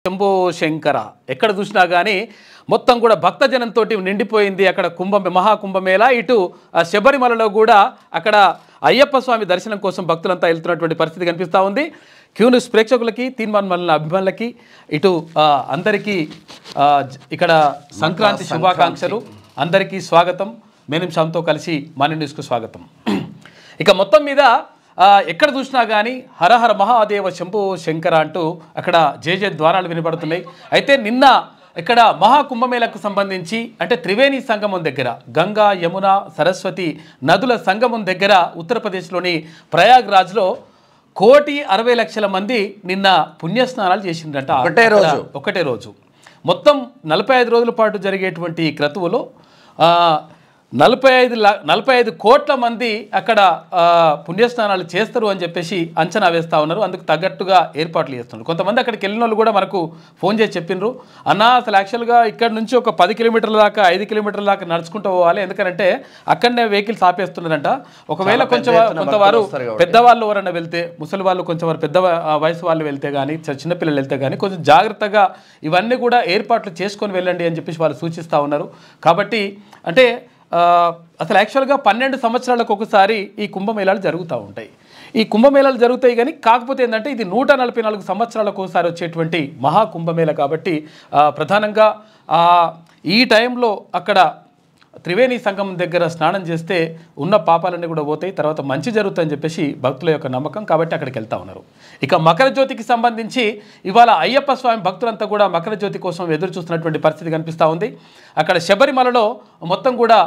శంభో శంకర ఎక్కడ చూసినా కానీ మొత్తం కూడా భక్తజనంతో నిండిపోయింది. అక్కడ మహాకుంభమేళ, ఇటు శబరిమలలో కూడా అక్కడ అయ్యప్ప స్వామి దర్శనం కోసం భక్తులంతా వెళ్తున్నటువంటి పరిస్థితి కనిపిస్తూ ఉంది. క్యూ న్యూస్ ప్రేక్షకులకి, తీన్మాన్ మల్లన అభిమానులకి, ఇటు అందరికీ ఇక్కడ సంక్రాంతి శుభాకాంక్షలు. అందరికీ స్వాగతం. మేనం శ్యామ్తో కలిసి మన న్యూస్కు స్వాగతం. ఇక మొత్తం మీద ఎక్కడ చూసినా కానీ హరహర మహాదేవ శంభో శంకర అంటూ అక్కడ జయ ద్వారాలు వినబడుతున్నాయి. అయితే నిన్న ఇక్కడ మహాకుంభమేళకు సంబంధించి అంటే త్రివేణి సంగమం దగ్గర గంగా, యమున, సరస్వతి నదుల సంగమం దగ్గర ఉత్తరప్రదేశ్లోని ప్రయాగ్రాజ్లో 1,60,00,000 మంది నిన్న పుణ్యస్నానాలు చేసిండ్రట. ఒకటే రోజు మొత్తం 45 రోజుల పాటు జరిగేటువంటి ఈ క్రతువులో 45 కోట్ల మంది అక్కడ పుణ్యస్నానాలు చేస్తారు అని చెప్పేసి అంచనా వేస్తూ ఉన్నారు. అందుకు తగ్గట్టుగా ఏర్పాట్లు చేస్తున్నారు. కొంతమంది అక్కడికి వెళ్ళిన వాళ్ళు కూడా మనకు ఫోన్ చేసి చెప్పిండ్రు, అన్న అసలు యాక్చువల్గా ఇక్కడ నుంచి ఒక 10 కిలోమీటర్ల దాకా 5 కిలోమీటర్ల దాకా నడుచుకుంటూ పోవాలి, ఎందుకంటే అక్కడనే వెహికల్స్ ఆపేస్తున్నారంట. ఒకవేళ కొంతవారు పెద్దవాళ్ళు ఎవరన్నా వెళ్తే, ముసలి వాళ్ళు కొంచెం వారు పెద్ద వయసు వాళ్ళు వెళ్తే కానీ, చిన్నపిల్లలు వెళ్తే కానీ కొంచెం జాగ్రత్తగా ఇవన్నీ కూడా ఏర్పాట్లు చేసుకొని వెళ్ళండి అని చెప్పేసి వాళ్ళు సూచిస్తూ ఉన్నారు. కాబట్టి అంటే అసలు యాక్చువల్గా 12 సంవత్సరాలకు ఒకసారి ఈ కుంభమేళాలు జరుగుతూ ఉంటాయి. ఈ కుంభమేళాలు జరుగుతాయి కానీ కాకపోతే ఏంటంటే ఇది 144 సంవత్సరాలకు ఒకసారి వచ్చేటువంటి మహాకుంభమేళ కాబట్టి ప్రధానంగా ఈ టైంలో అక్కడ త్రివేణి సంగమం దగ్గర స్నానం చేస్తే ఉన్న పాపాలన్నీ కూడా పోతాయి, తర్వాత మంచి జరుగుతుందని చెప్పేసి భక్తుల యొక్క నమ్మకం. కాబట్టి అక్కడికి వెళ్తూ ఉన్నారు. ఇక మకర జ్యోతికి సంబంధించి ఇవాళ అయ్యప్ప స్వామి భక్తులంతా కూడా మకర జ్యోతి కోసం ఎదురు చూస్తున్నటువంటి పరిస్థితి కనిపిస్తూ ఉంది. అక్కడ శబరిమలలో మొత్తం కూడా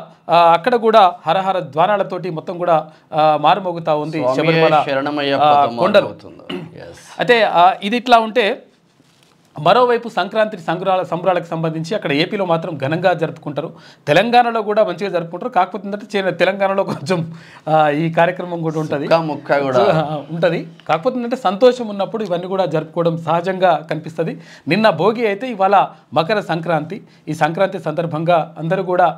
అక్కడ కూడా హరహర ధ్వానాలతోటి మొత్తం కూడా మారుమోగుతూ ఉంది శబరిమల కొండలు. అయితే ఇది ఇట్లా ఉంటే మరోవైపు సంక్రాంతి సంబరాలకు సంబంధించి అక్కడ ఏపీలో మాత్రం ఘనంగా జరుపుకుంటారు, తెలంగాణలో కూడా మంచిగా జరుపుకుంటారు. కాకపోతే ఏంటంటే తెలంగాణలో కొంచెం ఈ కార్యక్రమం కూడా ఉంటుంది. కాకపోతే ఏంటంటే సంతోషం ఉన్నప్పుడు ఇవన్నీ కూడా జరుపుకోవడం సహజంగా కనిపిస్తుంది. నిన్న భోగి అయితే ఇవాళ మకర సంక్రాంతి. ఈ సంక్రాంతి సందర్భంగా అందరూ కూడా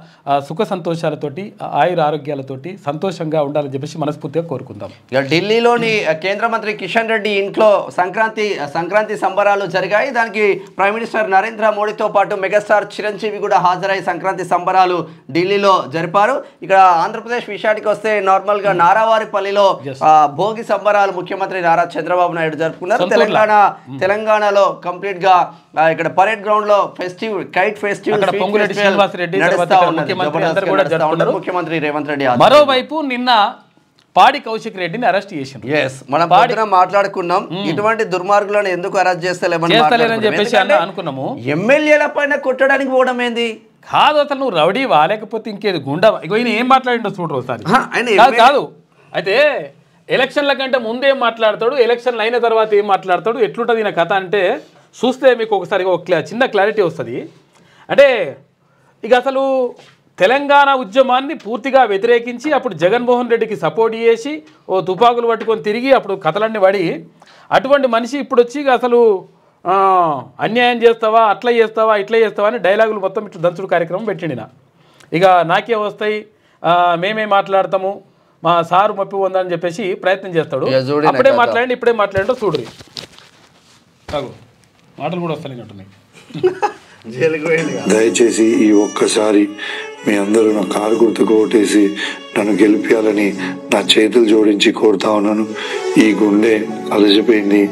సుఖ సంతోషాలతోటి, ఆయుర ఆరోగ్యాలతోటి సంతోషంగా ఉండాలని చెప్పేసి మనస్ఫూర్తిగా కోరుకుందాం. ఢిల్లీలోని కేంద్ర మంత్రి కిషన్ రెడ్డి ఇంట్లో సంక్రాంతి సంబరాలు జరిగాయి. ప్రైమ్ మినిస్టర్ నరేంద్ర మోడీతో పాటు మెగాస్టార్ చిరంజీవి కూడా హాజరై సంక్రాంతి సంబరాలు ఢిల్లీలో జరిపారు. ఇక్కడ ఆంధ్రప్రదేశ్ విషయానికి వస్తే నార్మల్ గా నారావారిపల్లిలో భోగి సంబరాలు ముఖ్యమంత్రి నారా చంద్రబాబు నాయుడు జరుపుకున్నారు. తెలంగాణలో కంప్లీట్ గా ఇక్కడ పరేడ్ గ్రౌండ్ లో కైట్ ఫెస్టివల్ ముఖ్యమంత్రి రేవంత్ రెడ్డి. మరోవైపు నిన్న పాడి కౌశిక్ రెడ్డిని అరెస్ట్ చేసింది. మనం మాట్లాడుకున్నాం ఇటువంటి దుర్మార్గులను ఎందుకు అరెస్ట్ చేస్తలేమని చెప్పేసి అనుకున్నాము. ఎమ్మెల్యేల పైన కొట్టడానికి పోవడం ఏంది కాదు, అసలు నువ్వు రౌడీవా లేకపోతే ఇంకేది గుండా? ఈయన ఏం మాట్లాడిండో చూడరు ఒకసారి. కాదు అయితే ఎలక్షన్ల కంటే ముందేం మాట్లాడతాడు, ఎలక్షన్లు అయిన తర్వాత ఏం మాట్లాడతాడు, ఎట్లుంటుంది ఈయన కథ అంటే చూస్తే మీకు ఒకసారి చిన్న క్లారిటీ వస్తుంది. అంటే ఇక అసలు తెలంగాణ ఉద్యమాన్ని పూర్తిగా వ్యతిరేకించి అప్పుడు జగన్మోహన్ రెడ్డికి సపోర్ట్ చేసి తుపాకులు పట్టుకొని తిరిగి అప్పుడు కథలన్నీ పడి అటువంటి మనిషి ఇప్పుడు వచ్చి అసలు అన్యాయం చేస్తావా, అట్లా చేస్తావా, ఇట్లా చేస్తావా అని డైలాగులు మొత్తం ఇట్లా దంచుడు కార్యక్రమం పెట్టిండిన. ఇక నాకే వస్తాయి, మేమే మాట్లాడతాము, మా సారు మప్పి ఉందని చెప్పేసి ప్రయత్నం చేస్తాడు. అప్పుడే మాట్లాడండి, ఇప్పుడే మాట్లాడండి, చూడరు మాటలు కూడా వస్తాయి. దయచేసి ఈ ఒక్కసారి మీ అందరూ నా కారు గుర్తుకు ఓటేసి నన్ను గెలిపించాలని నా చేతులు జోడించి కోరుతా ఉన్నాను. ఈ గుండె అలసిపోయింది,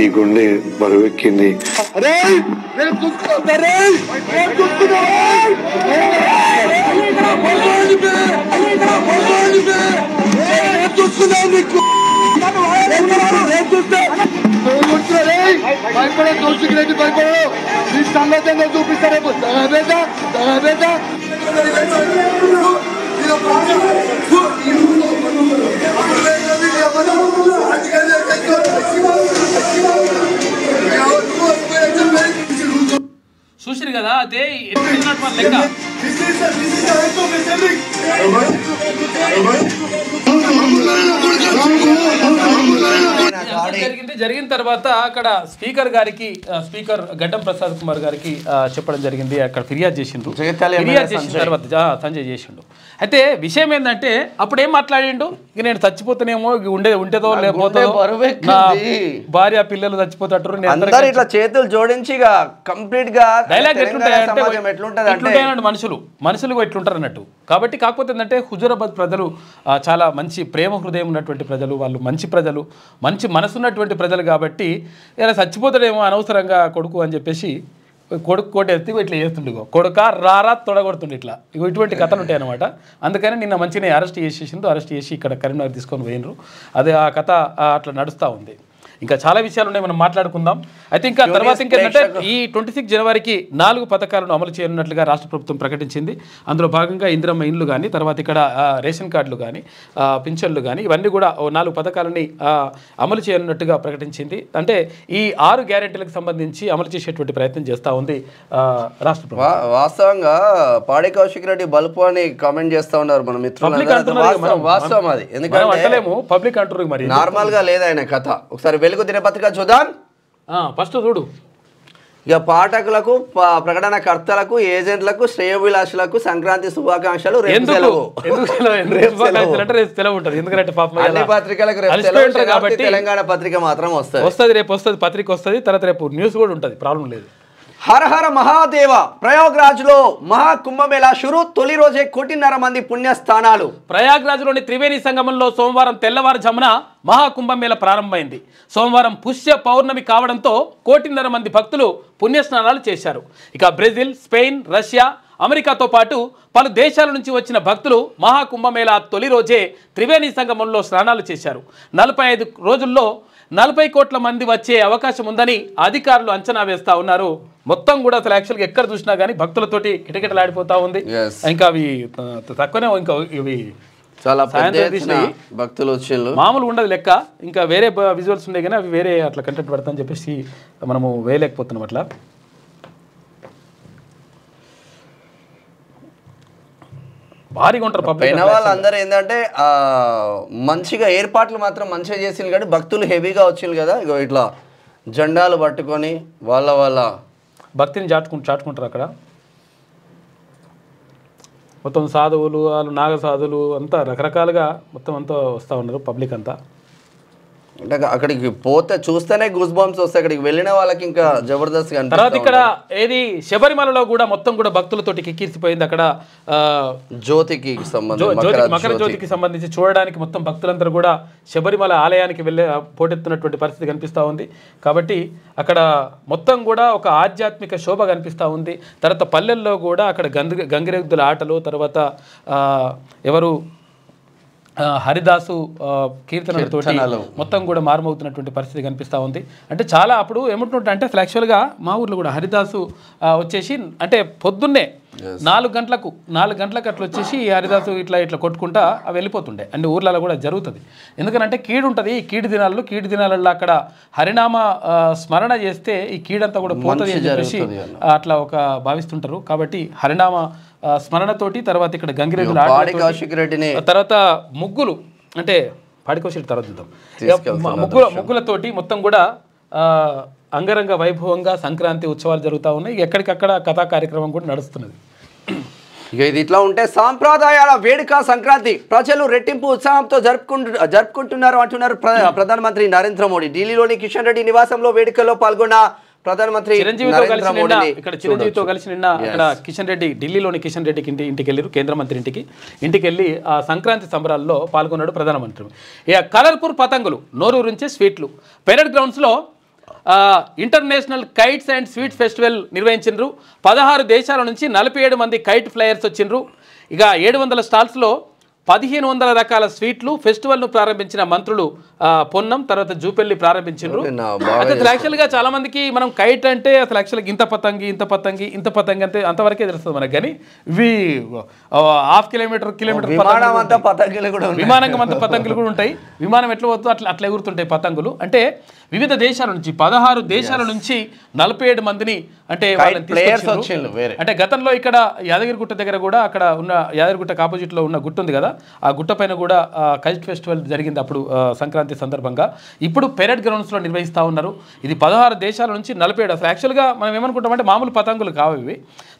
ఈ గుండె బరువెక్కింది. చూపిస్తారు చూసిరు కదా. అదే లెక్క జరిగిన తర్వాత అక్కడ స్పీకర్ గారికి స్పీకర్ గడ్డం ప్రసాద్ కుమార్ గారికి చెప్పడం జరిగింది. అక్కడ ఫిర్యాదు చేసిండు. ఫిర్యాదు చేసిన తర్వాత సంజయ్ చేసిండు. అయితే విషయం ఏంటంటే అప్పుడు ఏం మాట్లాడిండు, ఇక నేను చచ్చిపోతానేమో, ఉంటేదో లేకపోతే నా భార్య పిల్లలు చచ్చిపోతారు, ఇట్లా చేతులు జోడించి కంప్లీట్ గా డైలాగ్ ఎట్లుంటాయంటే మనుషులు ఎట్లుంటారు అన్నట్టు. కాబట్టి కాకపోతే ఏంటంటే హుజూరాబాద్ ప్రజలు చాలా మంచి ప్రేమ హృదయం ఉన్నటువంటి ప్రజలు, వాళ్ళు మంచి ప్రజలు, మంచి మనసు ఉన్నటువంటి ప్రజలు. కాబట్టి ఇలా చచ్చిపోతాడేమో అనవసరంగా కొడుకు అని చెప్పేసి కొడుకు కోట ఎత్తి ఇట్లా చేస్తుండే, కొడుక రారా తొడగొడుతుండే, ఇట్లా ఇటువంటి కథలు ఉంటాయి అనమాట. అందుకని నిన్న మంచిగా అరెస్ట్ చేసేసిండు. అరెస్ట్ చేసి ఇక్కడ కరీంనగర్ తీసుకొని పోయినరు. అదే ఆ కథ అట్లా నడుస్తూ ఉంది. ఇంకా చాలా విషయాలు ఉన్నాయి, మనం మాట్లాడుకుందాం. అయితే ఇంకా తర్వాత ఇంకేంటంటే ఈ 26 జనవరికి 4 పథకాలను అమలు చేయనున్నట్లుగా రాష్ట్ర ప్రభుత్వం ప్రకటించింది. అందులో భాగంగా ఇందిరమ్మ ఇండ్లు కానీ, తర్వాత ఇక్కడ రేషన్ కార్డులు కానీ, పింఛన్లు కానీ, ఇవన్నీ కూడా 4 పథకాలని అమలు చేయనున్నట్టుగా ప్రకటించింది. అంటే ఈ 6 గ్యారెంటీలకు సంబంధించి అమలు చేసేటువంటి ప్రయత్నం చేస్తూ ఉంది రాష్ట్ర ప్రభుత్వం. వాస్తవంగా పాడి కౌశిక్ రెడ్డి బల్పు అని కామెంట్ చేస్తూ ఉన్నారు మన మిత్రులు. వాస్తవం అది, ఎందుకంటే పబ్లిక్ అంటారు, మరి నార్మల్ గా లేదు ఆయన కథ. ఒకసారి వెలుగు దినపత్రిక చూద్దాం. ఫస్ట్ చూడు. ఇక పాఠకులకు, ప్రకటనకర్తలకు, ఏజెంట్లకు, శ్రేయోభిలాషులకు సంక్రాంతి శుభాకాంక్షలు. అన్ని పత్రికలకు తెలంగాణ పత్రిక మాత్రం వస్తుంది. రేపు వస్తుంది, పత్రిక వస్తుంది. తర్వాత రేపు న్యూస్ కూడా ఉంటుంది, ప్రాబ్లం లేదు. హర హర మహాదేవ. ప్రయాగ్రాజ్లో మహాకుంభమేళా షురు. తొలి రోజే 1.5 మంది పుణ్యస్థానాలు. ప్రయాగ్రాజ్లోని త్రివేణి సంగమంలో సోమవారం తెల్లవారుజామున మహాకుంభమేళ ప్రారంభమైంది. సోమవారం పుష్య పౌర్ణమి కావడంతో 1.5 మంది భక్తులు పుణ్యస్నానాలు చేశారు. ఇక బ్రెజిల్, స్పెయిన్, రష్యా, అమెరికాతో పాటు పలు దేశాల నుంచి వచ్చిన భక్తులు మహాకుంభమేళా తొలి రోజే త్రివేణి సంగమంలో స్నానాలు చేశారు. 45 రోజుల్లో 40 కోట్ల మంది వచ్చే అవకాశం ఉందని అధికారులు అంచనా వేస్తా ఉన్నారు. మొత్తం కూడా అసలు యాక్చువల్గా ఎక్కడ చూసినా కానీ భక్తులతోటి కిటకిటలాడిపోతా ఉంది. ఇంకా అవి తక్కువనే, ఇంకా ఇవి చాలా భక్తులు వచ్చిండ్రు, మామూలు ఉండదు లెక్క. ఇంకా వేరే విజువల్స్ ఉన్నాయి కానీ అవి వేరే అట్లా కంటెంట్ పెడతామని చెప్పేసి మనము వేయలేకపోతున్నాం. అట్లా భారీగా ఉంటారు. పైన వాళ్ళందరూ ఏంటంటే మంచిగా ఏర్పాట్లు మాత్రం మంచిగా చేసింది, కానీ భక్తులు హెవీగా వచ్చింది కదా. ఇగో ఇట్లా జెండాలు పట్టుకొని వాళ్ళ భక్తిని చాటుకుంటారు. అక్కడ మొత్తం సాధువులు, వాళ్ళు నాగ సాధువులు అంతా రకరకాలుగా మొత్తం అంతా వస్తూ ఉన్నారు పబ్లిక్ అంతా. అంటే అక్కడికి పోతే చూస్తేనే గూస్ బంప్స్ వస్తాయి. అక్కడికి వెళ్ళిన వాళ్ళకి ఇంకా జబర్దస్త్. తర్వాత ఇక్కడ ఏది శబరిమలలో కూడా మొత్తం కూడా భక్తులతోటి కిక్కిరిసిపోయింది. అక్కడ జ్యోతికి మకర జ్యోతికి సంబంధించి చూడడానికి మొత్తం భక్తులందరూ కూడా శబరిమల ఆలయానికి వెళ్ళే పోటెత్తున్నటువంటి పరిస్థితి కనిపిస్తూ ఉంది. కాబట్టి అక్కడ మొత్తం కూడా ఒక ఆధ్యాత్మిక శోభ కనిపిస్తూ ఉంది. తర్వాత పల్లెల్లో కూడా అక్కడ గంగిరెద్దుల ఆటలు, తర్వాత ఎవరు హరిదాసు కీర్తనలతో మొత్తం కూడా మారుమవుతున్నటువంటి పరిస్థితి కనిపిస్తూ ఉంది. అంటే చాలా అప్పుడు ఏమంటుంటే అంటే అసలు యాక్చువల్గా మా ఊర్లో కూడా హరిదాసు వచ్చేసి అంటే పొద్దున్నే 4 గంటలకు అట్లా వచ్చేసి హరిదాసు ఇట్లా కొట్టుకుంటా అవి వెళ్ళిపోతుండే. అంటే ఊర్లలో కూడా జరుగుతుంది. ఎందుకంటే కీడు ఉంటుంది. ఈ కీడు దినాలలో అక్కడ హరినామ స్మరణ చేస్తే ఈ కీడంతా కూడా పోతుంది అని చెప్పేసి అట్లా ఒక భావిస్తుంటారు. కాబట్టి హరినామ స్మరణతోటి తర్వాత ఇక్కడ గంగిరెద్దుల తర్వాత ముగ్గులు, అంటే పాడికౌశిక్ తర్వాత చూద్దాం. ముగ్గులతోటి మొత్తం కూడా అంగరంగ వైభవంగా సంక్రాంతి ఉత్సవాలు జరుగుతూ ఉన్నాయి. ఎక్కడికక్కడ కథా కార్యక్రమం కూడా నడుస్తున్నది. ఇక ఇది ఇట్లా ఉంటే సాంప్రదాయాల వేడుక సంక్రాంతి ప్రజలు రెట్టింపు ఉత్సాహంతో జరుపుకుంటున్నారు అంటున్నారు ప్రధానమంత్రి నరేంద్ర మోడీ. ఢిల్లీలోని కిషన్ రెడ్డి నివాసంలో వేడుకల్లో పాల్గొన్న ప్రధానమంత్రి చిరంజీవితో కలిసి నిన్న అక్కడ కిషన్ రెడ్డి, ఢిల్లీలోని కిషన్ రెడ్డికి ఇంటికి వెళ్ళారు. కేంద్ర మంత్రి ఇంటికి వెళ్ళి ఆ సంక్రాంతి సంబరాల్లో పాల్గొన్నాడు ప్రధానమంత్రి. ఇక కలర్పూర్ పతంగులు, నోరూరించే స్వీట్లు. పెరేడ్ గ్రౌండ్స్లో international kites and sweets festival నిర్వహించారు. 16 దేశాల నుంచి 47 మంది కైట్ ఫ్లయర్స్ వచ్చిండ్రు. ఇక 700 స్టాల్స్లో 1500 రకాల స్వీట్లు. ఫెస్టివల్ను ప్రారంభించిన మంత్రులు పొన్నం, తర్వాత జూపెల్లి ప్రారంభించారు. అయితే యాక్చువల్గా చాలా మందికి మనం కైట్ అంటే అసలు యాక్చువల్గా ఇంత పతంగి అంటే అంతవరకే తెలుస్తుంది మనకు. కానీ ఇవి 1/2 కిలోమీటర్ విమానం అంతా పతంగులు కూడా ఉంటాయి. విమానం ఎట్లా పోతుందో అట్లా ఎగురుతుంటాయి పతంగులు. అంటే వివిధ దేశాల నుంచి 16 దేశాల నుంచి 47 మందిని అంటే వాళ్ళని తీసుకొచ్చారు. అంటే గతంలో ఇక్కడ యాదగిరిగుట్ట దగ్గర కూడా అక్కడ ఉన్న యాదగిరిగుట్టకు ఆపోజిట్లో ఉన్న గుట్ట ఉంది కదా, ఆ గుట్ట పైన కూడా కైట్ ఫెస్టివల్ జరిగింది అప్పుడు సంక్రాంతి సందర్భంగా. ఇప్పుడు పెరేడ్ గ్రౌండ్స్లో నిర్వహిస్తూ ఉన్నారు. ఇది 16 దేశాల నుంచి 47. అసలు యాక్చువల్గా మనం ఏమనుకుంటామంటే మామూలు పతంగులు కావు ఇవి.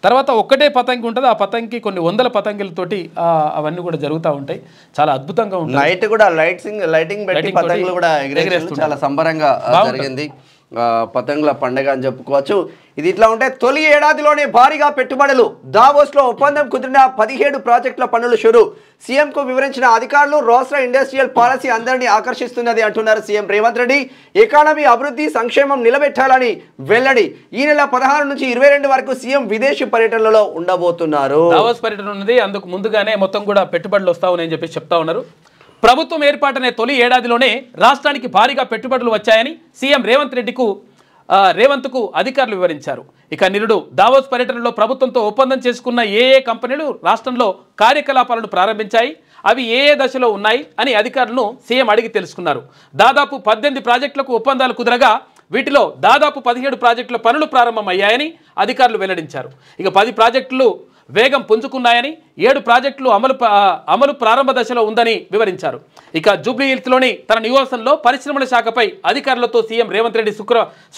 తర్వాత ఒక్కటే పతంగి ఉంటుంది, ఆ పతంగి కొన్ని వందల పతంగులతోటి అవన్నీ కూడా జరుగుతూ ఉంటాయి. చాలా అద్భుతంగా ఉంటుంది. నైట్ కూడా లైటింగ్ పెట్టి పతంగులు కూడా ఎగిరేస్తూ చాలా సంబరంగా జరిగింది. పతంగుల పండుగ అని చెప్పుకోవచ్చు. ఇది ఇట్లా ఉంటే తొలి ఏడాదిలోనే భారీగా పెట్టుబడులు, దావోస్లో ఒప్పందం కుదిరిన 17 ప్రాజెక్టుల పనులు షురు. సీఎంకు వివరించిన అధికారులు, రాష్ట్ర ఇండస్ట్రియల్ పాలసీ అందరినీ ఆకర్షిస్తున్నది అంటున్నారు సీఎం రేవంత్ రెడ్డి. ఎకానమీ అభివృద్ధి సంక్షేమం నిలబెట్టాలని వెల్లడి. ఈ నెల 16 నుంచి 22 వరకు సీఎం విదేశీ పర్యటనలో ఉండబోతున్నారు. దావోస్ పర్యటన ఉన్నది, అందుకు ముందుగానే మొత్తం కూడా పెట్టుబడులు వస్తా ఉన్నాయని చెప్పి చెప్తా ఉన్నారు. ప్రభుత్వం ఏర్పాటనే తొలి ఏడాదిలోనే రాష్ట్రానికి భారీగా పెట్టుబడులు వచ్చాయని సీఎం రేవంత్కు అధికారులు వివరించారు. ఇక నిరుడు దావోస్ పర్యటనలో ప్రభుత్వంతో ఒప్పందం చేసుకున్న ఏ కంపెనీలు రాష్ట్రంలో కార్యకలాపాలను ప్రారంభించాయి, అవి ఏ దశలో ఉన్నాయి అని అధికారులను సీఎం అడిగి తెలుసుకున్నారు. దాదాపు 18 ప్రాజెక్టులకు ఒప్పందాలు కుదరగా వీటిలో దాదాపు 17 ప్రాజెక్టుల పనులు ప్రారంభమయ్యాయని అధికారులు వెల్లడించారు. ఇక 10 ప్రాజెక్టులు వేగం పుంజుకున్నాయని, 7 ప్రాజెక్టులు అమలు ప్రారంభ దశలో ఉందని వివరించారు. ఇక జూబ్లీ హిల్స్లోని తన నివాసంలో పరిశ్రమల శాఖపై అధికారులతో సీఎం రేవంత్ రెడ్డి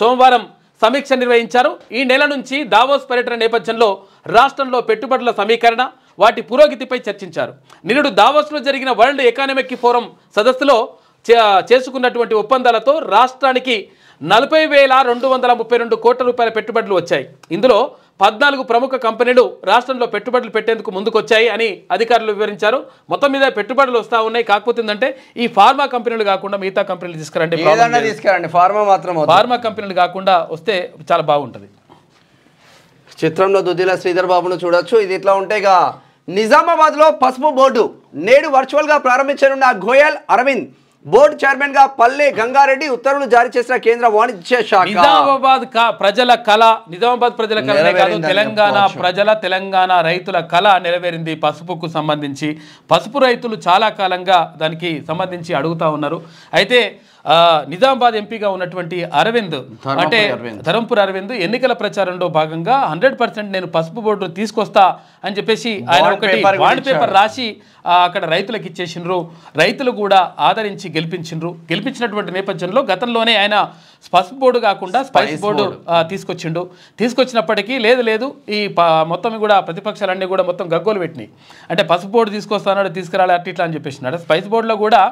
సోమవారం సమీక్ష నిర్వహించారు. ఈ నెల నుంచి దావోస్ పర్యటన నేపథ్యంలో రాష్ట్రంలో పెట్టుబడుల సమీకరణ, వాటి పురోగతిపై చర్చించారు. నిరుడు దావోస్లో జరిగిన వరల్డ్ ఎకనామిక్ ఫోరం సదస్సులో చేసుకున్నటువంటి ఒప్పందాలతో రాష్ట్రానికి 40,232 కోట్ల రూపాయల పెట్టుబడులు వచ్చాయి. ఇందులో 14 ప్రముఖ కంపెనీలు రాష్ట్రంలో పెట్టుబడులు పెట్టేందుకు ముందుకొచ్చాయి అని అధికారులు వివరించారు. మొత్తం మీద పెట్టుబడులు వస్తూ ఉన్నాయి. కాకపోతే ఏంటంటే ఈ ఫార్మా కంపెనీలు కాకుండా మిగతా కంపెనీలు తీసుకురండి, ఫార్మా కంపెనీలు కాకుండా వస్తే చాలా బాగుంటుంది. చిత్రంలో దుద్దిల శ్రీధర్ బాబును చూడొచ్చు. ఇది ఇట్లా ఉంటేగా నిజామాబాద్లో పసుపు బోర్డు నేడు వర్చువల్గా ప్రారంభించనున్న గోయల్ అరవింద్ బోర్డు చైర్మన్ గా పల్లె గంగారెడ్డి ఉత్తర్వులు జారీ చేసిన కేంద్ర వాణిజ్య శాఖ. నిజామాబాద్ ప్రజల కళ, నిజామాబాద్ ప్రజల కళనే కాదు, తెలంగాణ రైతుల కళ నెరవేరింది. పసుపుకు సంబంధించి పసుపు రైతులు చాలా కాలంగా దానికి సంబంధించి అడుగుతా ఉన్నారు. అయితే నిజామాబాద్ ఎంపీగా ఉన్నటువంటి అరవింద్ అంటే ధరంపూర్ అరవింద్ ఎన్నికల ప్రచారంలో భాగంగా 100% నేను పసుపు బోర్డును తీసుకొస్తా అని చెప్పేసి ఆయన ఒకటి బాండ్ పేపర్ రాసి అక్కడ రైతులకు ఇచ్చేసిండ్రు. రైతులు కూడా ఆదరించి గెలిపించినటువంటి నేపథ్యంలో గతంలోనే ఆయన పసుపు బోర్డు కాకుండా స్పైస్ బోర్డు తీసుకొచ్చినప్పటికీ లేదు ఈ మొత్తం కూడా ప్రతిపక్షాలన్నీ కూడా మొత్తం గగ్గోలు పెట్టినాయి. అంటే పసుపు బోర్డు తీసుకొస్తాడు, తీసుకురాలి అట్లా అని చెప్పేసినాడు. స్పైస్ బోర్డులో కూడా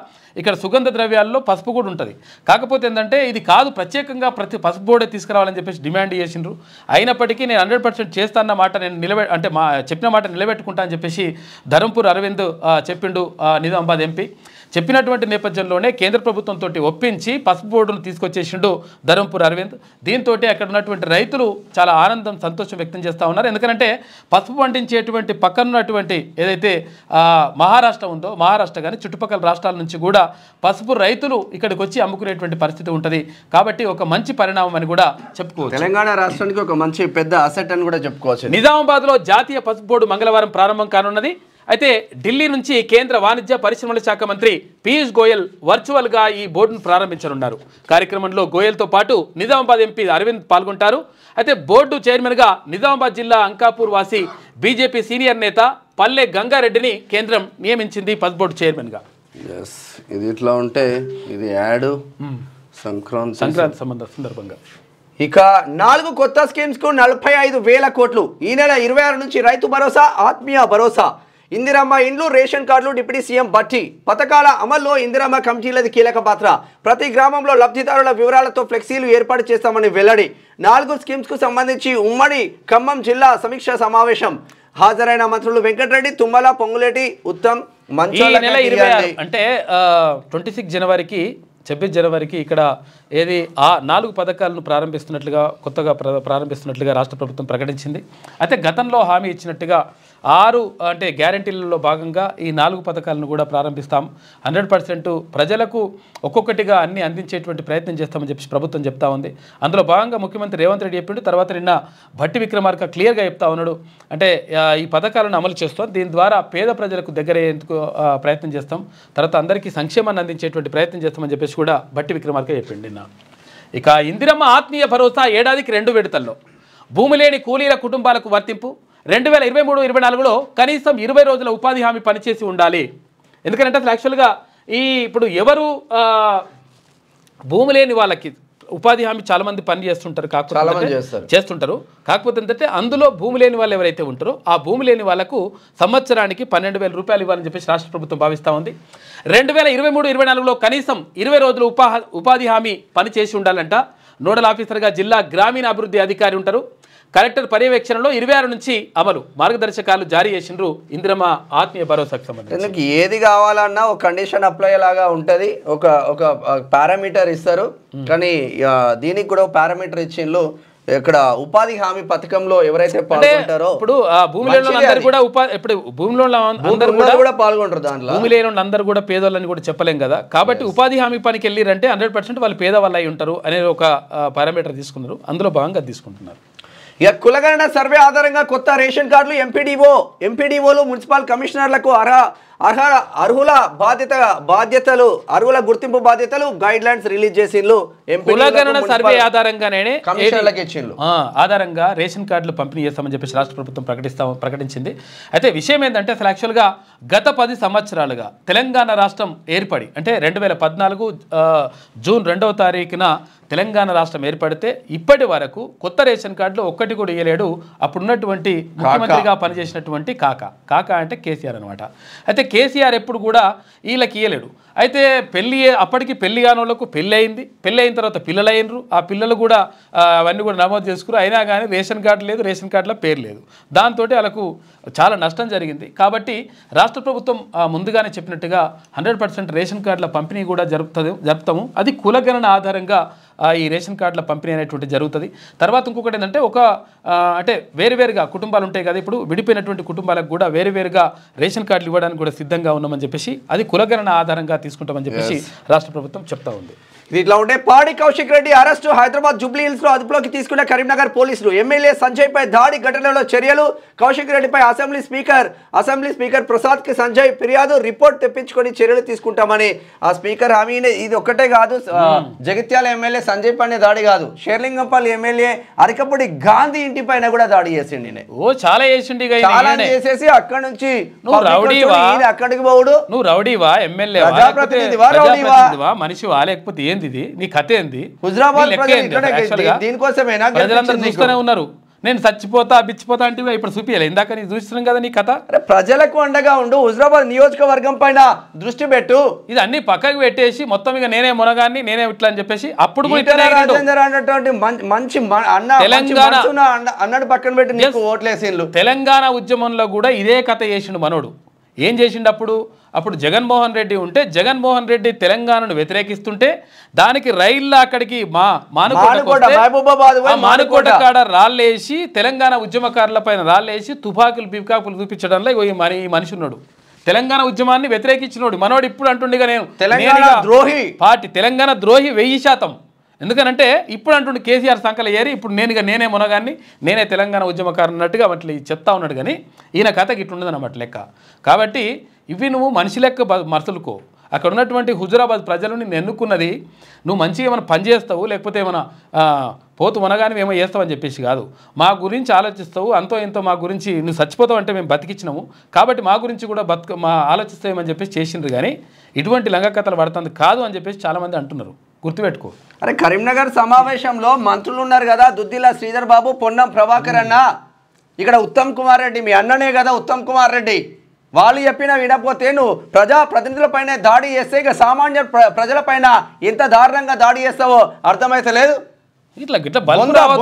ఇక్కడ సుగంధ ద్రవ్యాల్లో పసుపు కూడా ఉంటుంది. కాకపోతే ఏంటంటే ఇది కాదు, ప్రత్యేకంగా పసుపు బోర్డే తీసుకురావాలని చెప్పేసి డిమాండ్ చేసిండ్రు. అయినప్పటికీ నేను 100% చేస్తాన్న మాట నేను చెప్పిన మాట నిలబెట్టుకుంటా అని చెప్పేసి ధరంపూర్ అరవింద్ చెప్పిండు. నిజామాబాద్ ఎంపీ చెప్పినటువంటి నేపథ్యంలోనే కేంద్ర ప్రభుత్వంతో ఒప్పించి పసుపు బోర్డును తీసుకొచ్చేసిండు ధరంపూర్ అరవింద్. దీంతో అక్కడ ఉన్నటువంటి రైతులు చాలా ఆనందం, సంతోషం వ్యక్తం చేస్తూ ఉన్నారు. ఎందుకంటే పసుపు పండించేటువంటి పక్కనున్నటువంటి ఏదైతే మహారాష్ట్ర ఉందో, మహారాష్ట్ర కానీ చుట్టుపక్కల రాష్ట్రాల నుంచి కూడా పసుపు రైతులు ఇక్కడికి వచ్చి అమ్ముకునేటువంటి పరిస్థితి ఉంటుంది. కాబట్టి ఒక మంచి పరిణామం అని కూడా చెప్పుకోవచ్చు. తెలంగాణ రాష్ట్రానికి ఒక మంచి పెద్ద అసెట్ అని కూడా చెప్పుకోవచ్చు. నిజామాబాద్లో జాతీయ పసుపు బోర్డు మంగళవారం ప్రారంభం కానున్నది. అయితే ఢిల్లీ నుంచి కేంద్ర వాణిజ్య పరిశ్రమల శాఖ మంత్రి పీయూష్ గోయల్ వర్చువల్గా ఈ బోర్డును ప్రారంభించనున్నారు. కార్యక్రమంలో గోయల్తో పాటు నిజామాబాద్ ఎంపీ అరవింద్ పాల్గొంటారు. అయితే బోర్డు చైర్మన్గా నిజామాబాద్ జిల్లా అంకాపూర్ వాసి బీజేపీ సీనియర్ నేత పల్లె గంగారెడ్డిని కేంద్రం నియమించింది పసుపు బోర్డు చైర్మన్గా. ఇది ఇట్లా ఉంటే ఇది యాడ్ సంక్రాంతి సందర్భంగా ఇక 4 కొత్త స్కీమ్స్ కు 45,000 కోట్లు. ఈ నెల 26 నుంచి రైతు భరోసా, ఆత్మీయ భరోసా, ఇందిరమ్మ ఇండ్లు, రేషన్ కార్డులు, డిప్యూటీ సీఎం భట్టి పథకాల అమల్లో ఇందిరమ్మ కమిటీలది కీలక పాత్ర. ప్రతి గ్రామంలో లబ్ధిదారుల వివరాలతో ఫ్లెక్సీలు ఏర్పాటు చేస్తామని వెల్లడి. 4 స్కీమ్స్ కు సంబంధించి ఉమ్మడి ఖమ్మం జిల్లా సమీక్ష సమావేశం. హాజరైన మంత్రులు వెంకటరెడ్డి, తుమ్మల, పొంగులేటి, ఉత్తమ్, మంచోల. అంటే 26 జనవరికి ఇక్కడ ఏది ఆ 4 పథకాలను కొత్తగా ప్రారంభిస్తున్నట్లుగా రాష్ట్ర ప్రభుత్వం ప్రకటించింది. అయితే గతంలో హామీ ఇచ్చినట్టుగా 6 అంటే గ్యారంటీలలో భాగంగా ఈ 4 పథకాలను కూడా ప్రారంభిస్తాం. 100% ప్రజలకు ఒక్కొక్కటిగా అన్ని అందించేటువంటి ప్రయత్నం చేస్తామని చెప్పి ప్రభుత్వం చెప్తా ఉంది. అందులో భాగంగా ముఖ్యమంత్రి రేవంత్ రెడ్డి చెప్పిండు. తర్వాత నిన్న భట్టి విక్రమార్క క్లియర్గా చెప్తా ఉన్నాడు. అంటే ఈ పథకాలను అమలు చేస్తాం, దీని ద్వారా పేద ప్రజలకు దగ్గరయ్యేందుకు ప్రయత్నం చేస్తాం, తర్వాత అందరికీ సంక్షేమాన్ని అందించేటువంటి ప్రయత్నం చేస్తామని చెప్పేసి కూడా భట్టి విక్రమార్క చెప్పిండు నిన్న. ఇక ఇందిరమ్మ ఆత్మీయ భరోసా ఏడాదికి 2 విడతల్లో భూమి లేని కూలీల కుటుంబాలకు వర్తింపు 2023-24లో కనీసం 20 రోజుల ఉపాధి హామీ పనిచేసి ఉండాలి. ఎందుకంటే అసలు యాక్చువల్గా ఇప్పుడు ఎవరు భూమి లేని వాళ్ళకి ఉపాధి హామీ చాలా మంది పని చేస్తుంటారు, కాకపోతే చేస్తుంటారు. కాకపోతే ఏంటంటే అందులో భూమి లేని వాళ్ళు ఎవరైతే ఉంటారో ఆ భూమి లేని వాళ్ళకు సంవత్సరానికి 12,000 రూపాయలు ఇవ్వాలని చెప్పేసి రాష్ట్ర ప్రభుత్వం భావిస్తూ ఉంది. 2023-24లో కనీసం 20 రోజులు ఉపాధి హామీ పని చేసి ఉండాలంట. నోడల్ ఆఫీసర్గా జిల్లా గ్రామీణ అభివృద్ధి అధికారి ఉంటారు. కలెక్టర్ పర్యవేక్షణలో 26 నుంచి అమలు మార్గదర్శకాలు జారీ చేసిండ్రు ఇందిరమ్మ ఆత్మీయ భరోసాకు సంబంధించి. ఏది కావాలన్నా ఒక కండిషన్ అప్లై లాగా ఉంటుంది, ఒక పారామీటర్ ఇస్తారు. కానీ దీనికి కూడా పారామీటర్ ఇచ్చిండ్రు. ఇక్కడ ఉపాధి హామీ పథకంలో ఎవరైతే పాల్గొంటారో ఇప్పుడు భూమి లేని అందరూ కూడా ఇప్పుడు భూమిలో అందరూ కూడా పాల్గొంటారు. దాంట్లో భూమి లేని అందరూ కూడా పేదోళ్ళని కూడా చెప్పలేం కదా. కాబట్టి ఉపాధి హామీ పనికి వెళ్ళిరంటే 100% వాళ్ళు పేదవాళ్ళు అయి ఉంటారు అనే ఒక పారామీటర్ తీసుకున్నారు. అందులో భాగంగా తీసుకుంటున్నారు. ఇక కులగణన సర్వే ఆధారంగా కొత్త రేషన్ కార్డులు ఎంపీడీఓలు మున్సిపల్ కమిషనర్లకు అర్హుల గుర్తింపు బాధ్యతలు గైడ్ లైన్స్ రిలీజ్ చేసిండ్రు. కులగణన సర్వే ఆధారంగానే ఆధారంగా రేషన్ కార్డులు పంపిణీ చేస్తామని చెప్పేసి రాష్ట్ర ప్రభుత్వం ప్రకటించింది. అయితే విషయం ఏంటంటే అసలు యాక్చువల్గా గత 10 సంవత్సరాలుగా తెలంగాణ రాష్ట్రం ఏర్పడి అంటే 2014 జూన్ 2వ తారీఖున తెలంగాణ రాష్ట్రం ఏర్పడితే ఇప్పటి వరకు కొత్త రేషన్ కార్డులో ఒక్కటి కూడా ఇవ్వలేడు అప్పుడున్నటువంటి ముఖ్యమంత్రిగా పనిచేసినటువంటి కాకా అంటే కేసీఆర్ అనమాట. అయితే కేసీఆర్ ఎప్పుడు కూడా వీళ్ళకి ఇవ్వలేడు. అయితే అప్పటికి పెళ్లి కానోళ్లకు పెళ్ళి అయిన తర్వాత పిల్లలు అయినరు. ఆ పిల్లలు కూడా అవన్నీ కూడా నమోదు చేసుకున్నారు. అయినా కానీ రేషన్ కార్డు లేదు, రేషన్ కార్డులో పేరు లేదు. దాంతో వాళ్ళకు చాలా నష్టం జరిగింది. కాబట్టి రాష్ట్ర ప్రభుత్వం ముందుగానే చెప్పినట్టుగా 100% రేషన్ కార్డుల పంపిణీ కూడా జరుపుతాము. అది కులగణన ఆధారంగా ఈ రేషన్ కార్డుల పంపిణీ అనేటువంటి జరుగుతుంది. తర్వాత ఇంకొకటి ఏంటంటే అంటే వేరువేరుగా కుటుంబాలు ఉంటాయి కదా. ఇప్పుడు విడిపోయినటువంటి కుటుంబాలకు కూడా వేరువేరుగా రేషన్ కార్డులు ఇవ్వడానికి కూడా సిద్ధంగా ఉన్నామని చెప్పేసి అది కులగణన ఆధారంగా తీసుకుంటామని చెప్పేసి రాష్ట్ర ప్రభుత్వం చెప్తా ఉంది. ఇట్లా ఉంటే పాడి Kaushik Reddy arrest Hyderabad Jubilee hills లో అదుపులోకి తీసుకున్న కరీంనగర్ పోలీసులు. ఎమ్మెల్యే సంజయ్ పై దాడి ఘటనలో చర్యలు. కౌశిక్ రెడ్డిపై అసెంబ్లీ స్పీకర్ ప్రసాద్ కి సంజయ్ ఫిర్యాదు. రిపోర్ట్ తెప్పించుకొని చర్యలు తీసుకుంటామని ఆ స్పీకర్ హామీ. ఇది ఒక్కటే కాదు, జగిత్యాల ఎమ్మెల్యే సంజయ్ పైన దాడి కాదు, షేర్లింగంపల్లి ఎమ్మెల్యే అరికపూడి గాంధీ ఇంటి పైన కూడా దాడి చేసిండి. చాలా చేసిండి, చాలా చేసేసి అక్కడ నుంచి అక్కడికి పోవుడు. నువ్వు రౌడీవా, ఎమ్మెల్యే మనిషివా, లేకపోతే ఏంది నీ కథ ఏంది? హుజరాబాద్ ప్రజలందరూ చూస్తూనే ఉన్నారు. నేను చచ్చిపోతా బిచ్చిపోతా అంటే ఇప్పుడు చూపించాలి. ఇందాక నీ చూస్తున్నాం కదా నీ కథ. ప్రజలకు అండగా ఉండు, హుజరాబాద్ నియోజకవర్గం పైన దృష్టి పెట్టు. ఇది అన్ని పక్కకు పెట్టేసి మొత్తం ఇక నేనే మునగాన్ని నేనే ఇట్లా అని చెప్పేసి అప్పుడు మంచి అన్నడు పక్కన పెట్టి నీకు ఓట్లేసిండ్రు. తెలంగాణ ఉద్యమంలో కూడా ఇదే కథ చేసిండు మనోడు. ఏం చేసిండు అప్పుడు జగన్మోహన్ రెడ్డి ఉంటే జగన్మోహన్ రెడ్డి తెలంగాణను వ్యతిరేకిస్తుంటే దానికి రైల్లో అక్కడికి మానుకోట కాడ రాళ్ళేసి తెలంగాణ ఉద్యమకారుల పైన రాళ్ళేసి పికాకులు చూపించడంలో ఈ మనిషి ఉన్నాడు. తెలంగాణ ఉద్యమాన్ని వ్యతిరేకించినోడు మనోడు. ఇప్పుడు అంటుండగా నేను తెలంగాణ ద్రోహి 1000%. ఎందుకనంటే ఇప్పుడు అంటుండే కేసీఆర్ సంకల ఏరి ఇప్పుడు నేనే మునగాన్ని నేనే తెలంగాణ ఉద్యమకారు అన్నట్టుగా అట్లా చెప్తా ఉన్నాడు. కానీ ఈయన కథకి ఇట్లుండదు అన్నమాట లెక్క. కాబట్టి ఇవి నువ్వు మనిషి లెక్క మరసలుకో. అక్కడ ఉన్నటువంటి హుజురాబాద్ ప్రజలు నిన్ను ఎన్నుకున్నది నువ్వు మంచిగా ఏమైనా పని చేస్తావు, లేకపోతే ఏమైనా పోతు మునగాని ఏమో చేస్తావని చెప్పేసి కాదు. మా గురించి ఆలోచిస్తావు, అంతో ఎంతో మా గురించి నువ్వు చచ్చిపోతావు అంటే మేము బతికిచ్చినాము కాబట్టి మా గురించి కూడా ఆలోచిస్తామని చెప్పేసి చేసిండ్రు. కానీ ఇటువంటి లంగ కథలు పడుతుంది కాదు అని చెప్పేసి చాలామంది అంటున్నారు. గుర్తుపెట్టుకో. అరే కరీంనగర్ సమావేశంలో మంత్రులు ఉన్నారు కదా, దుద్దిల శ్రీధర్ బాబు, పొన్నం ప్రభాకర్ అన్న, ఇక్కడ ఉత్తమ్ కుమార్ రెడ్డి మీ అన్ననే కదా ఉత్తమ్ కుమార్ రెడ్డి. వాళ్ళు చెప్పినా వినకపోతే నువ్వు ప్రజాప్రతినిధులపైన దాడి చేస్తే ఇక సామాన్య ప్రజలపైన ఎంత దారుణంగా దాడి చేస్తావో అర్థమైతే లేదు.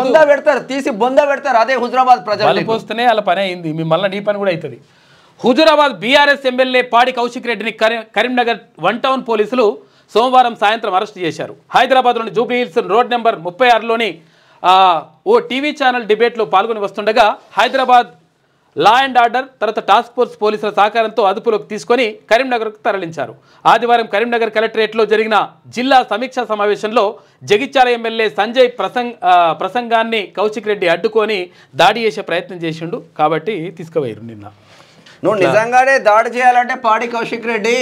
బొంద పెడతారు, తీసి బొంద పెడతారు. అదే హుజురాబాద్ ప్రజలు పోస్తేనే వాళ్ళ పని అయింది. మళ్ళీ నీ పని కూడా అవుతుంది. హుజురాబాద్ బీఆర్ఎస్ ఎమ్మెల్యే పాడి కౌశిక్ రెడ్డిని కరీంనగర్ 1 టౌన్ పోలీసులు సోమవారం సాయంత్రం అరెస్ట్ చేశారు. హైదరాబాద్లోని జూబ్లీ హిల్స్ రోడ్ నెంబర్ 36లోని ఓ టీవీ ఛానల్ డిబేట్లో పాల్గొని వస్తుండగా హైదరాబాద్ లా అండ్ ఆర్డర్ తర్వాత టాస్క్ ఫోర్స్ పోలీసుల సహకారంతో అదుపులోకి తీసుకొని కరీంనగర్కు తరలించారు. ఆదివారం కరీంనగర్ కలెక్టరేట్లో జరిగిన జిల్లా సమీక్షా సమావేశంలో జగిత్యాల ఎమ్మెల్యే సంజయ్ ప్రసంగాన్ని కౌశిక్ రెడ్డి అడ్డుకొని దాడి చేసే ప్రయత్నం చేసిండు కాబట్టి తీసుకుపోయారు. నిన్న నువ్వు నిజంగానే దాడి చేయాలంటే పాడి కౌశిక్ రెడ్డి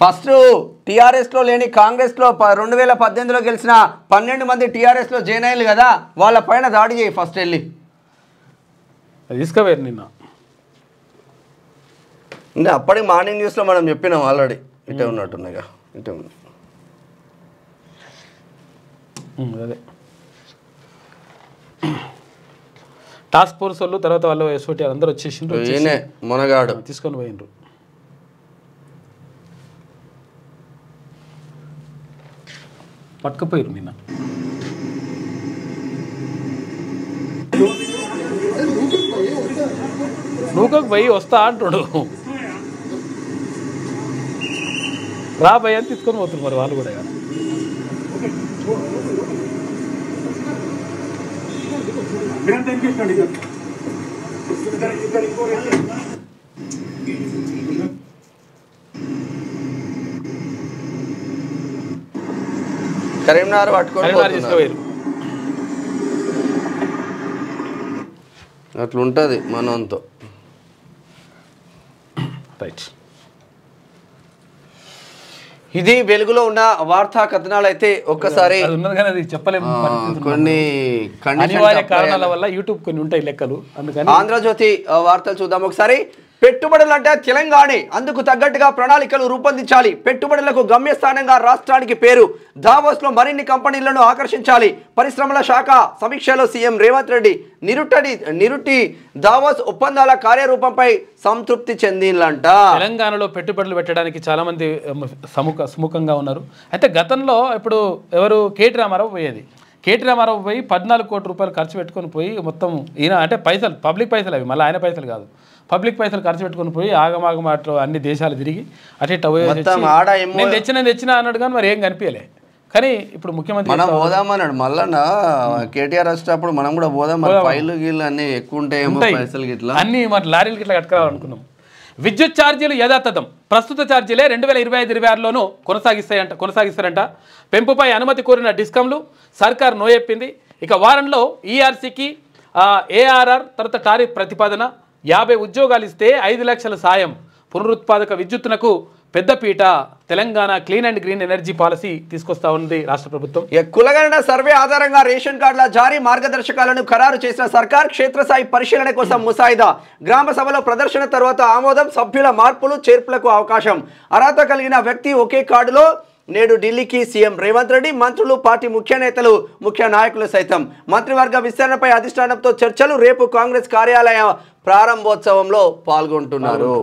ఫస్ట్ టీఆర్ఎస్లో లేని కాంగ్రెస్లో 2018లో గెలిచిన 12 మంది టీఆర్ఎస్లో జాయిన్ అయ్యారు కదా, వాళ్ళ పైన దాడి చేయి ఫస్ట్ వెళ్ళి. తీసుకుపోయారు నిన్న. అంటే అప్పటికి మార్నింగ్ న్యూస్లో మనం చెప్పినాం ఆల్రెడీ. ఇటే ఉన్నట్టున్నాయిగా, ఇటే ఉంది. అదే టాస్క్ ఫోర్స్ వాళ్ళు తర్వాత వాళ్ళు ఎస్ఓటీ అందరూ వచ్చేసిండ్రు. మునగాడు తీసుకొని పోయిండ్రు. పట్టుకుపోయారు నిన్న. నువ్వుకు పోయి వస్తా అంటుడు. రా భయ్ అని తీసుకొని పోతున్నారు మరి వాళ్ళు కూడా. కరీంనగర్ పట్టుకొని అట్లుంటది మనంతో. రైట్, ఇది వెలుగులో ఉన్న వార్తా కథనాలు. అయితే ఒక్కసారి చెప్పలేము, కొన్ని అనివార్య కారణాల వల్ల యూట్యూబ్ కొన్ని ఉంటాయి లెక్కలు. అందుకని ఆంధ్రజ్యోతి వార్తలు చూద్దాం ఒకసారి. పెట్టుబడులు అంటే తెలంగాణ, అందుకు తగ్గట్టుగా ప్రణాళికలు రూపొందించాలి. పెట్టుబడులకు గమ్యస్థానంగా రాష్ట్రానికి పేరు. దావోస్లో మరిన్ని కంపెనీలను ఆకర్షించాలి. పరిశ్రమల శాఖ సమీక్షలో సీఎం రేవంత్ రెడ్డి నిరుటి దావోస్ ఒప్పందాల కార్యరూపంపై సంతృప్తి చెందిందంట. తెలంగాణలో పెట్టుబడులు పెట్టడానికి చాలా మంది సుముఖంగా ఉన్నారు. అయితే గతంలో ఇప్పుడు ఎవరు కేటీ రామారావు పోయేది. కేటీ రామారావు పోయి 14 కోట్ల రూపాయలు ఖర్చు పెట్టుకొని పోయి మొత్తం ఈయన అంటే పైసలు పబ్లిక్ పైసలు అవి, మళ్ళీ ఆయన పైసలు కాదు, పబ్లిక్ పైసలు ఖర్చు పెట్టుకొని పోయి ఆగమాగం అట్లా అన్ని దేశాలు తిరిగి అటు నేను తెచ్చిన అన్నాడు. కానీ మరి ఏం కనిపించలే. కానీ ఇప్పుడు ముఖ్యమంత్రి మనం పోదామన్నాడు మళ్ళా కేటీఆర్ వచ్చేటప్పుడు మనం కూడా పోదాం. ఫైలు గీళ్ళు అన్ని ఎక్కువ ఉంటాయి అన్ని మరి లారీలకి ఇట్లా కట్టుకోవాలనుకున్నాం. విద్యుత్ ఛార్జీలు యథాతథం, ప్రస్తుత ఛార్జీలే 2025-26లోనూ కొనసాగిస్తారంట. పెంపుపై అనుమతి కోరిన డిస్కంలు సర్కార్ నోయెప్పింది. ఇక వారంలో ఈఆర్సీకి ఏఆర్ఆర్ తర్వాత టారిఫ్ ప్రతిపాదన, 50 ఉద్యోగాలు ఇస్తే 5 లక్షల సాయం, పునరుత్పాదక విద్యుత్తునకు పెద్దపీట. Telangana clean and green energy policy తీసుకొస్తా ఉంది రాష్ట్ర ప్రభుత్వం. కులగణన సర్వే ఆధారంగా రేషన్ కార్డుల జారీ మార్గదర్శకాలను ఖరారు చేసిన సర్కార్ క్షేత్రస్థాయి పరిశీలన కోసం ముసాయిదా. గ్రామ సభలో ప్రదర్శన తర్వాత ఆమోదం, సభ్యుల మార్పులు చేర్పులకు అవకాశం. అర్హత కలిగిన వ్యక్తి ఒకే కార్డులో. నేడు ఢిల్లీకి సీఎం రేవంత్ రెడ్డి, మంత్రులు, పార్టీ ముఖ్య నేతలు, ముఖ్య నాయకులు సైతం. మంత్రివర్గ విస్తరణపై అధిష్టానంతో చర్చలు. రేపు కాంగ్రెస్ కార్యాలయ ప్రారంభోత్సవంలో పాల్గొంటున్నారు.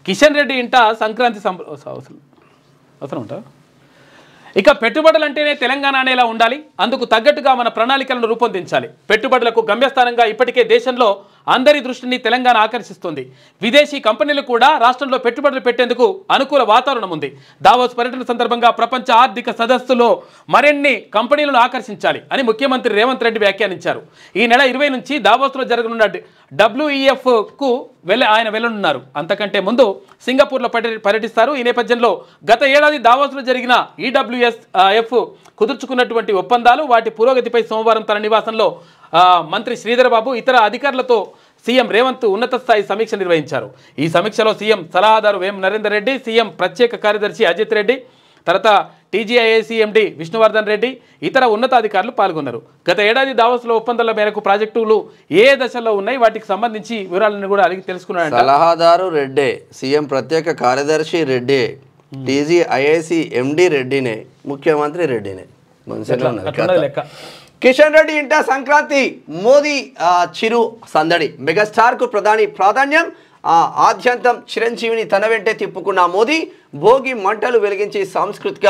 కిషన్ రెడ్డి ఇంట సంక్రాంతి అవసరం ఉంటా. ఇక పెట్టుబడులు అంటేనే తెలంగాణ అనేలా ఉండాలి. అందుకు తగ్గట్టుగా మన ప్రణాళికలను రూపొందించాలి. పెట్టుబడులకు గమ్యస్థానంగా ఇప్పటికే దేశంలో అందరి దృష్టిని తెలంగాణ ఆకర్షిస్తుంది. విదేశీ కంపెనీలు కూడా రాష్ట్రంలో పెట్టుబడులు పెట్టేందుకు అనుకూల వాతావరణం ఉంది. దావోస్ పర్యటన సందర్భంగా ప్రపంచ ఆర్థిక సదస్సులో మరిన్ని కంపెనీలను ఆకర్షించాలి అని ముఖ్యమంత్రి రేవంత్ రెడ్డి వ్యాఖ్యానించారు. ఈ నెల 20 నుంచి దావోస్లో జరగనున్న WEFకు ఆయన వెళ్ళనున్నారు. అంతకంటే ముందు సింగపూర్లో పర్యటిస్తారు. ఈ నేపథ్యంలో గత ఏడాది దావోస్లో జరిగిన EWF కుదుర్చుకున్నటువంటి ఒప్పందాలు, వాటి పురోగతిపై సోమవారం తన నివాసంలో మంత్రి శ్రీధర్ బాబు ఇతర అధికారులతో సీఎం రేవంత్ ఉన్నత స్థాయి సమీక్ష నిర్వహించారు. ఈ సమీక్షలో సీఎం సలహాదారు వేం నరేందర్ రెడ్డి, సీఎం ప్రత్యేక కార్యదర్శి అజిత్ రెడ్డి, తర్వాత TGIAC MD విష్ణువర్ధన్ రెడ్డి, ఇతర ఉన్నతాధికారులు పాల్గొన్నారు. గత ఏడాది దావోస్లో ఒప్పందాల మేరకు ప్రాజెక్టులు ఏ దశలో ఉన్నాయి, వాటికి సంబంధించి వివరాలను కూడా అడిగి తెలుసుకున్నాడు. సలహాదారు రెడ్డే, సీఎం ప్రత్యేక కార్యదర్శి రెడ్డే, TGIAC MD రెడ్డినే, ముఖ్యమంత్రి రెడ్డినే. లెక్క. కిషన్ రెడ్డి ఇంట సంక్రాంతి, మోదీ చిరు సందడి. మెగాస్టార్ కు ప్రధాని ప్రాధాన్యం. ఆద్యంతం చిరంజీవిని తన వెంటే తిప్పుకున్న మోదీ భోగి మంటలు వెలిగించి సాంస్కృతిక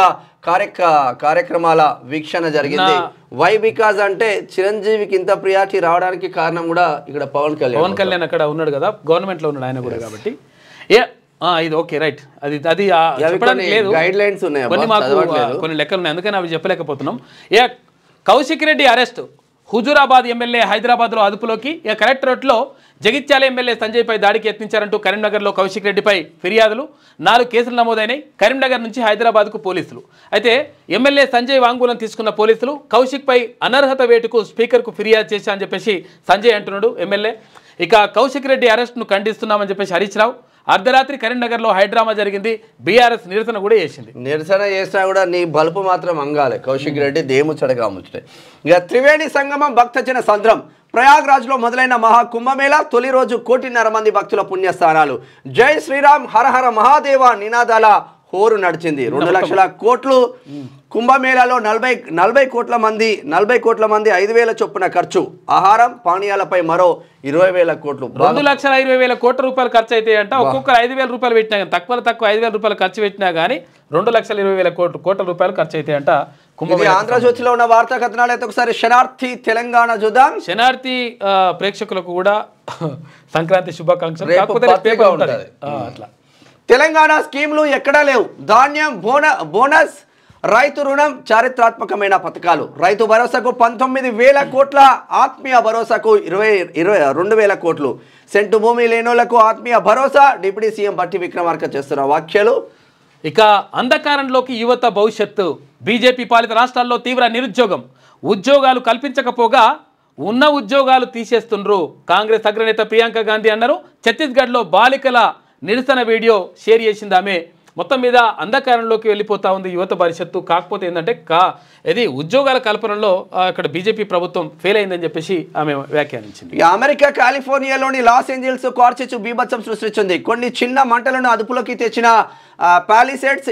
కార్యక్రమాల వీక్షణ జరిగింది. వై బికాజ్ అంటే చిరంజీవికి ఇంత ప్రియారిటీ రావడానికి కారణం కూడా ఇక్కడ పవన్ కళ్యాణ్ అక్కడ ఉన్నాడు కదా, గవర్నమెంట్ లో ఉన్నాడు ఆయన కూడా. కాబట్టి ఇది ఓకే రైట్. అది గైడ్ లైన్స్ ఉన్నాయి, కొన్ని లెక్కలు ఉన్నాయి, అందుకని అవి చెప్పలేకపోతున్నాం. కౌశిక్ రెడ్డి అరెస్ట్. హుజూరాబాద్ ఎమ్మెల్యే హైదరాబాద్లో అదుపులోకి. కలెక్టరేట్లో జగిత్యాల ఎమ్మెల్యే సంజయ్పై దాడికి యత్నించారంటూ కరీంనగర్లో కౌశిక్ రెడ్డిపై ఫిర్యాదులు. 4 కేసులు నమోదైనాయి. కరీంనగర్ నుంచి హైదరాబాద్కు పోలీసులు. అయితే ఎమ్మెల్యే సంజయ్ వాంగ్మూలం తీసుకున్న పోలీసులు కౌశిక్పై అనర్హత వేటుకు స్పీకర్కు ఫిర్యాదు చేశా అని చెప్పేసి సంజయ్ అంటున్నాడు ఎమ్మెల్యే. ఇక కౌశిక్ రెడ్డి అరెస్ట్ను ఖండిస్తున్నామని చెప్పేసి హరీష్ రావు, అర్ధరాత్రి కరీంనగర్లో హైడ్రామా జరిగింది. బీఆర్ఎస్ నిరసన కూడా చేసింది. నిరసన చేసినా కూడా నీ బలుపు మాత్రం అంగాలి. కౌశిక్ రెడ్డి దేముచ్చడగా ముచ్చటే. ఇక త్రివేణి సంగమం భక్తజన సంద్రం. ప్రయాగ్రాజ్లో మొదలైన మహా కుంభమేళ తొలి రోజు 1.5 కోటి భక్తుల పుణ్యస్థానాలు. జై శ్రీరామ్ హర హర మహాదేవ నినాదాల హోరు నడిచింది. 2 లక్షల కోట్లు. కుంభమేళాలో 40 కోట్ల మంది 5,000 చొప్పున ఖర్చు. ఆహారం పానీయాలపై మరో 20,000 కోట్లు. 2,20,000 కోట్ల రూపాయలు ఖర్చు అయితే అంట. ఒక్కొక్కరు 5,000 రూపాయలు పెట్టినా కానీ తక్కువ 5,000 రూపాయలు ఖర్చు పెట్టినా కానీ 2,20,000 కోట్ల రూపాయలు ఖర్చు అయితే అంట. ఆంధ్రజ్యోతిలో ఉన్న వార్తా కథనాలు అయితే ఒకసారి శనార్థి తెలంగాణ చూద్దాం. శనార్థి ప్రేక్షకులకు కూడా సంక్రాంతి శుభాకాంక్షలు. అట్లా తెలంగాణ స్కీమ్లు ఎక్కడా లేవు. ధాన్యం బోనస్ రైతు రుణం చారిత్రాత్మకమైన పథకాలు. రైతు భరోసాకు 19,000 కోట్ల, ఆత్మీయ భరోసాకు 2,000 కోట్లు. సెంటు భూమి లేనోళ్లకు ఆత్మీయ భరోసా. డిప్యూటీ సీఎం బట్టి విక్రమార్క చేస్తున్న వ్యాఖ్యలు. ఇక అంధకారంలోకి యువత భవిష్యత్తు. బీజేపీ పాలిత రాష్ట్రాల్లో తీవ్ర నిరుద్యోగం. ఉద్యోగాలు కల్పించకపోగా ఉన్న ఉద్యోగాలు తీసేస్తుండ్రు. కాంగ్రెస్ అగ్రనేత ప్రియాంక గాంధీ అన్నారు. ఛత్తీస్గఢ్లో బాలికల నిరసన వీడియో షేర్ చేసింది ఆమె. మొత్తం మీద అంధకారంలోకి వెళ్ళిపోతా ఉంది యువత భవిష్యత్తు. కాకపోతే ఏంటంటే ఇది ఉద్యోగాల కల్పనలో ఇక్కడ బీజేపీ ప్రభుత్వం ఫెయిల్ అయిందని చెప్పేసి ఆమె వ్యాఖ్యానించింది. అమెరికా కాలిఫోర్నియాలోని లాస్ ఏంజల్స్ కార్చిచ్చు బీభత్సం సృష్టించింది. కొన్ని చిన్న మంటలను అదుపులోకి తెచ్చిన పాలిసేడ్స్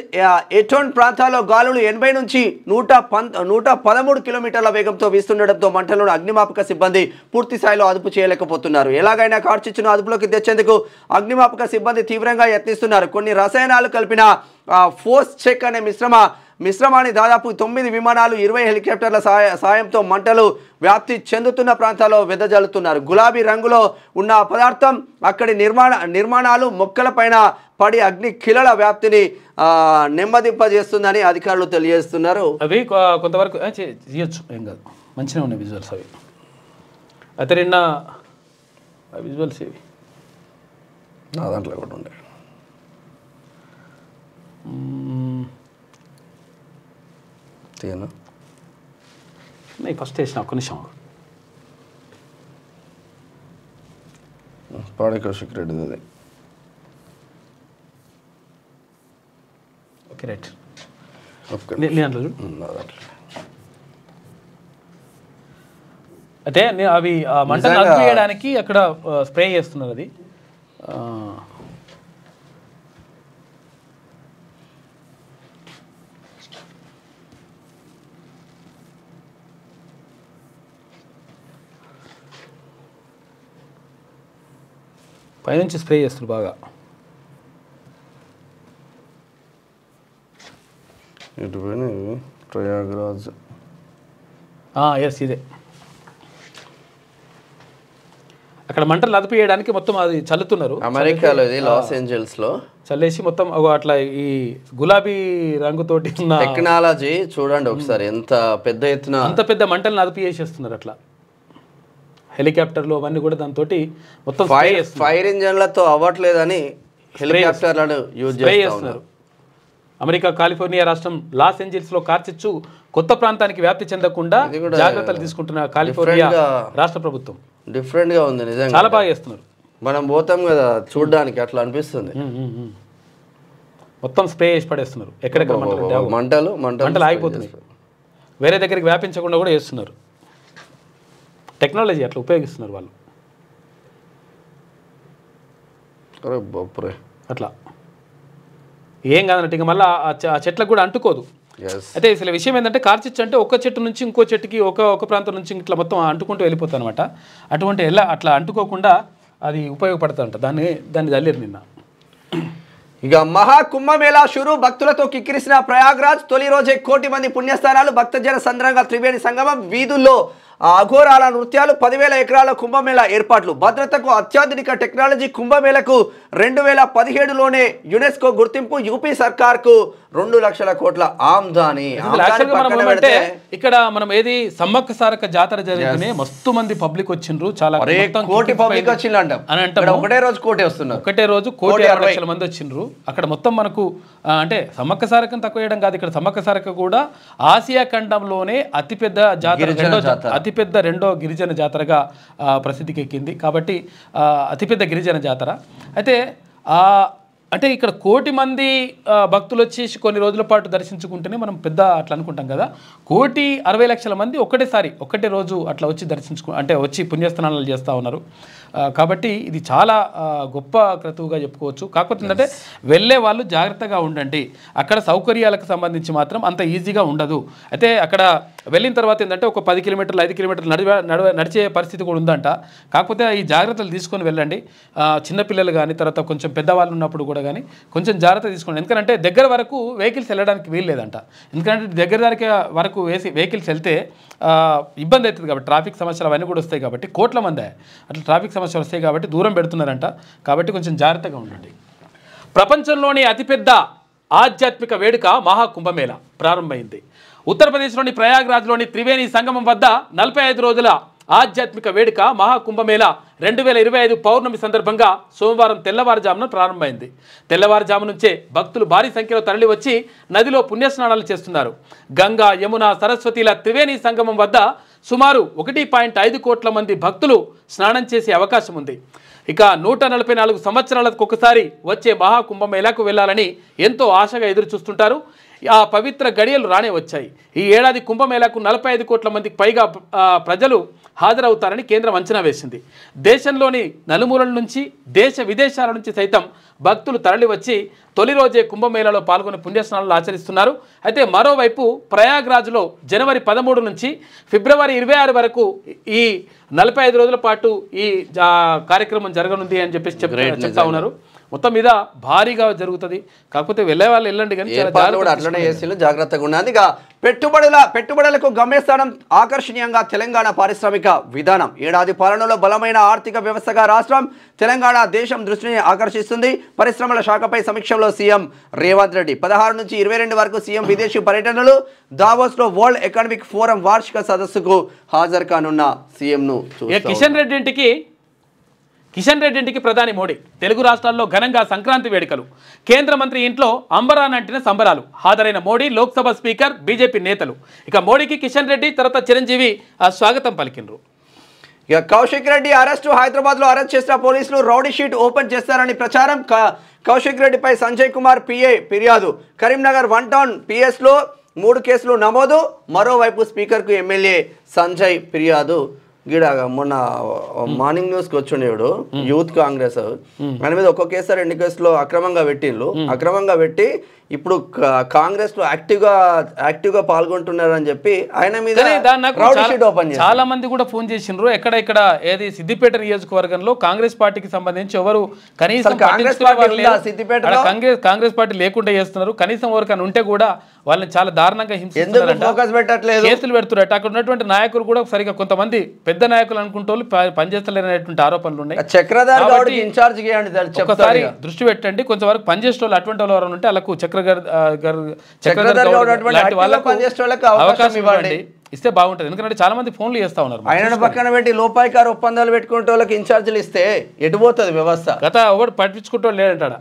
ఎటోన్ ప్రాంతాల్లో గాలులు 80 నుంచి 113 కిలోమీటర్ల వేగంతో వీస్తుండటంతో మంటలను అగ్నిమాపక సిబ్బంది పూర్తి స్థాయిలో అదుపు చేయలేకపోతున్నారు. ఎలాగైనా కార్చిచ్చును అదుపులోకి తెచ్చేందుకు అగ్నిమాపక సిబ్బంది తీవ్రంగా యత్నిస్తున్నారు. కొన్ని రసాయనాలు కలిపిన ఫోర్స్ చెక్ అనే మిశ్రమాన్ని దాదాపు 9 విమానాలు 20 హెలికాప్టర్ల సాయంతో మంటలు వ్యాప్తి చెందుతున్న ప్రాంతాల్లో వెదజల్లుతున్నారు. గులాబీ రంగులో ఉన్న పదార్థం అక్కడి నిర్మాణాలు మొక్కలపైన పడి అగ్ని కిలల వ్యాప్తిని నెమ్మదింపజేస్తుందని అధికారులు తెలియజేస్తున్నారు. అవి కొంతవరకు చేయొచ్చు, ఏం కాదు, మంచిగా ఉన్నాయి విజువల్స్. అవి అయితే నిన్న విజువల్స్ ఇవి నా దాంట్లో కూడా ఉండే ఫస్ట్ వేసిన ఒక్క నిమిషం పాడే కౌశిక్ రెడ్డి. Okay right. అయితే అవి మంటలు ఆర్పేయడానికి అక్కడ స్ప్రే చేస్తున్నారు. అది పైనుంచి స్ప్రే చేస్తున్నారు బాగా. ప్రయాగ్రాజ్ ఎస్ ఇదే. అక్కడ మంటలు అదుపు చేయడానికి మొత్తం అది చల్లుతున్నారు. అమెరికాలో ఇది లాస్ ఏంజల్స్ లో చల్లేసి మొత్తం అట్లా ఈ గులాబీ రంగుతోటి ఉన్న టెక్నాలజీ చూడండి ఒకసారి. ఎంత పెద్ద ఎత్తున అంత పెద్ద మంటలను అదుపు చేసేస్తున్నారు. అట్లా హెలికాప్టర్లు అవన్నీ కూడా దాంతో మొత్తం ఫైర్ ఇంజన్లతో అవ్వట్లేదని హెలికాప్టర్లను యూజ్ చేస్తున్నారు. అమెరికా కాలిఫోర్నియా రాష్ట్రం లాస్ ఏంజల్స్లో కార్చిచ్చు కొత్త ప్రాంతానికి వ్యాప్తి చెందకుండా జాగ్రత్తలు తీసుకుంటున్న కాలిఫోర్నియా రాష్ట్ర ప్రభుత్వం డిఫరెంట్ గా ఉంది. నిజంగా చాలా బాగా చేస్తున్నారు. మనం పోతాం కదా చూడడానికి, అట్లా అనిపిస్తుంది. మొత్తం స్ప్రే చేసి పడేస్తున్నారు. ఎక్కడెక్కడ మంటలు ఆగిపోతున్నాయి. వేరే దగ్గరికి వ్యాపించకుండా కూడా చేస్తున్నారు. టెక్నాలజీ అట్లా ఉపయోగిస్తున్నారు వాళ్ళు. అట్లా ఏం కాదన్నట్టు ఇక మళ్ళీ ఆ చెట్లకు కూడా అంటుకోదు. అయితే అసలు విషయం ఏంటంటే కార్చిచ్చు అంటే ఒక చెట్టు నుంచి ఇంకో చెట్టుకి ఒక ప్రాంతం నుంచి ఇట్లా మొత్తం అంటుకుంటూ వెళ్ళిపోతుంది అనమాట. అటువంటి అట్లా అంటుకోకుండా అది ఉపయోగపడుతుంట. దాన్ని చల్లేరు నిన్న. ఇక మహాకుంభమేళా షురు. భక్తులతో కిక్కిరిసిన ప్రయాగ్రాజ్. తొలి రోజే 1 కోటి మంది పుణ్యస్థానాలు. భక్తజన సంద్రంగా త్రివేణి సంగమం. వీధుల్లో అఘోరాల నృత్యాలు. 10,000 ఎకరాల కుంభమేళా ఏర్పాట్లు. భద్రతకు అత్యాధునిక టెక్నాలజీ. కుంభమేళకు 2017లోనే యునెస్కో గుర్తింపు. యూపీ సర్కార్కు 2 లక్షల కోట్ల ఆమ్దాని. ఇక్కడ మనం ఏది సమ్మక్క సారక్క జాతర జరిగితే మస్తు మంది పబ్లిక్ వచ్చిండ్రు. చాలా కోటి పబ్లిక్ వచ్చిందంట అని అంటే ఒకటే రోజు 1 కోటి వస్తున్నారు. ఒకటే రోజు 1,60 లక్షల మంది వచ్చిండ్రు. అక్కడ మొత్తం మనకు అంటే సమ్మక్క సారక్కను తక్కువ చేయడం కాదు. ఇక్కడ సమ్మక్క సారక్క కూడా ఆసియా ఖండంలోనే అతిపెద్ద జాతర, అతిపెద్ద రెండో గిరిజన జాతరగా ప్రసిద్ధికి ఎక్కింది. కాబట్టి అతిపెద్ద గిరిజన జాతర. అయితే అంటే ఇక్కడ 1 కోటి మంది భక్తులు వచ్చేసి కొన్ని రోజుల పాటు దర్శించుకుంటేనే మనం పెద్ద అట్లా అనుకుంటాం కదా. 1,60,00,000 మంది ఒకటే రోజు అట్లా వచ్చి అంటే వచ్చి పుణ్యస్నానాలు చేస్తూ ఉన్నారు. కాబట్టి ఇది చాలా గొప్ప క్రతువుగా చెప్పుకోవచ్చు. కాకపోతే ఏంటంటే వెళ్ళే వాళ్ళు జాగ్రత్తగా ఉండండి. అక్కడ సౌకర్యాలకు సంబంధించి మాత్రం అంత ఈజీగా ఉండదు. అయితే అక్కడ వెళ్ళిన తర్వాత ఏంటంటే ఒక 10 కిలోమీటర్లు 5 కిలోమీటర్లు నడిచే పరిస్థితి కూడా ఉందంట. కాకపోతే ఈ జాగ్రత్తలు తీసుకొని వెళ్ళండి. చిన్నపిల్లలు కానీ తర్వాత కొంచెం పెద్దవాళ్ళు ఉన్నప్పుడు కూడా కానీ కొంచెం జాగ్రత్త తీసుకోండి. ఎందుకంటే దగ్గర వరకు వెహికల్స్ వెళ్ళడానికి వీలు లేదంట. ఎందుకంటే దగ్గర వరకు వెహికల్స్ వెళ్తే ఇబ్బంది అవుతుంది కాబట్టి ట్రాఫిక్ సమస్యలు అవన్నీ కూడా వస్తాయి కాబట్టి కోట్ల మంది అట్లా ట్రాఫిక్ సమస్యలు వస్తాయి కాబట్టి దూరం పెడుతున్నారంట. కాబట్టి కొంచెం జాగ్రత్తగా ఉండండి. ప్రపంచంలోని అతిపెద్ద ఆధ్యాత్మిక వేడుక మహాకుంభమేళా ప్రారంభమైంది. ఉత్తరప్రదేశ్లోని ప్రయాగ్రాజ్లోని త్రివేణి సంగమం వద్ద 45 రోజుల ఆధ్యాత్మిక వేడుక మహాకుంభమేళా 2025 పౌర్ణమి సందర్భంగా సోమవారం తెల్లవారుజామున ప్రారంభమైంది. తెల్లవారుజాము నుంచే భక్తులు భారీ సంఖ్యలో తరలి వచ్చి నదిలో పుణ్యస్నానాలు చేస్తున్నారు. గంగా, యమున, సరస్వతిల త్రివేణి సంగమం వద్ద సుమారు 1.5 కోట్ల మంది భక్తులు స్నానం చేసే అవకాశం ఉంది. ఇక 144 సంవత్సరాలకు ఒకసారి వచ్చే మహాకుంభమేళాకు వెళ్ళాలని ఎంతో ఆశగా ఎదురు చూస్తుంటారు. ఆ పవిత్ర గడియలు రానే వచ్చాయి. ఈ ఏడాది కుంభమేళాకు 45 కోట్ల మందికి పైగా ప్రజలు హాజరవుతారని కేంద్రం అంచనా వేసింది. దేశంలోని నలుమూలల నుంచి దేశ విదేశాల నుంచి సైతం భక్తులు తరలివచ్చి తొలి రోజే కుంభమేళాలో పాల్గొని పుణ్యస్నానాలు ఆచరిస్తున్నారు. అయితే మరోవైపు ప్రయాగ్రాజ్లో జనవరి 13 నుంచి ఫిబ్రవరి 26 వరకు ఈ 45 రోజుల పాటు ఈ కార్యక్రమం జరగనుంది అని చెప్పేసి చెప్తా ఉన్నారు. మొత్తం మీద భారీగా జరుగుతుంది. కాకపోతే వెళ్ళే వాళ్ళు వెళ్ళండి కానీ అట్లనే చేసి జాగ్రత్తగా ఉన్నది. ఇక పెట్టుబడులకు గమ్యస్థానం ఆకర్షణీయంగా తెలంగాణ పారిశ్రామిక విధానం. ఏడాది పాలనలో బలమైన ఆర్థిక వ్యవస్థగా రాష్ట్రం తెలంగాణ దేశం దృష్టిని ఆకర్షిస్తుంది. పరిశ్రమల శాఖపై సమీక్షలో సీఎం రేవంత్ రెడ్డి 16 నుంచి 22 వరకు సీఎం విదేశీ పర్యటనలు. దావోస్లో వరల్డ్ ఎకనామిక్ ఫోరం వార్షిక సదస్సుకు హాజరు కానున్న సీఎంను కిషన్ రెడ్డి ఇంటికి ప్రధాని మోడీ. తెలుగు రాష్ట్రాల్లో ఘనంగా సంక్రాంతి వేడుకలు. కేంద్ర మంత్రి ఇంట్లో అంబరానంటిన సంబరాలు. హాజరైన మోడీ, లోక్సభ స్పీకర్, బీజేపీ నేతలు. ఇక మోడీకి కిషన్ రెడ్డి తర్వాత చిరంజీవి స్వాగతం పలికినరు. ఇక కౌశిక్ రెడ్డి అరెస్టు. హైదరాబాద్లో అరెస్ట్ చేసిన పోలీసులు రౌడీ షీట్ ఓపెన్ చేస్తారని ప్రచారం. కౌశిక్ రెడ్డిపై సంజయ్ కుమార్ పిఏ ఫిర్యాదు. కరీంనగర్ 1 టౌన్ పిఎస్లో 3 కేసులు నమోదు. మరోవైపు స్పీకర్కు ఎమ్మెల్యే సంజయ్ ఫిర్యాదు. గిడాగా మొన్న మార్నింగ్ న్యూస్కి వచ్చిండేవాడు యూత్ కాంగ్రెస్ ఆయన మీద ఒక్కో కేసు 2 కేసులు అక్రమంగా పెట్టి ఇప్పుడు కాంగ్రెస్ లో యాక్టివ్గా పాల్గొంటున్నారని చెప్పి ఆయన మీద చాలా మంది కూడా ఫోన్ చేసిండ్రు. ఎక్కడ ఏది సిద్దిపేట నియోజకవర్గంలో కాంగ్రెస్ పార్టీకి సంబంధించి ఎవరు కనీసం కాంగ్రెస్ పార్టీ లేకుండా చేస్తున్నారు. కనీసం ఎవరికైనా ఉంటే కూడా వాళ్ళని చాలా దారుణంగా హింసిస్తున్నారు, కేసులు పెడుతున్నారు. అక్కడ ఉన్నటువంటి నాయకులు కూడా సరిగా కొంతమంది పెద్ద నాయకులు అనుకుంటే పనిచేస్తలేనటువంటి ఆరోపణలు ఉన్నాయి. ఒకసారి దృష్టి పెట్టండి. కొంతవరకు పనిచేసే వాళ్ళు అటువంటి వాళ్ళు ఎవరైనా ఉంటే వాళ్ళకు అవకాశం ఇవ్వండి, ఇస్తే బాగుంటుంది. ఎందుకంటే చాలా మంది ఫోన్లు చేస్తా ఉన్నారు. ఆయన పక్కన పెట్టి లోపాయికార ఒప్పందాలు పెట్టుకుంటే వాళ్ళకి ఇన్ఛార్జీలు ఇస్తే ఎటుపోతుంది వ్యవస్థ. గత ఒకటి పట్టించుకుంటూ లేదంటాడ.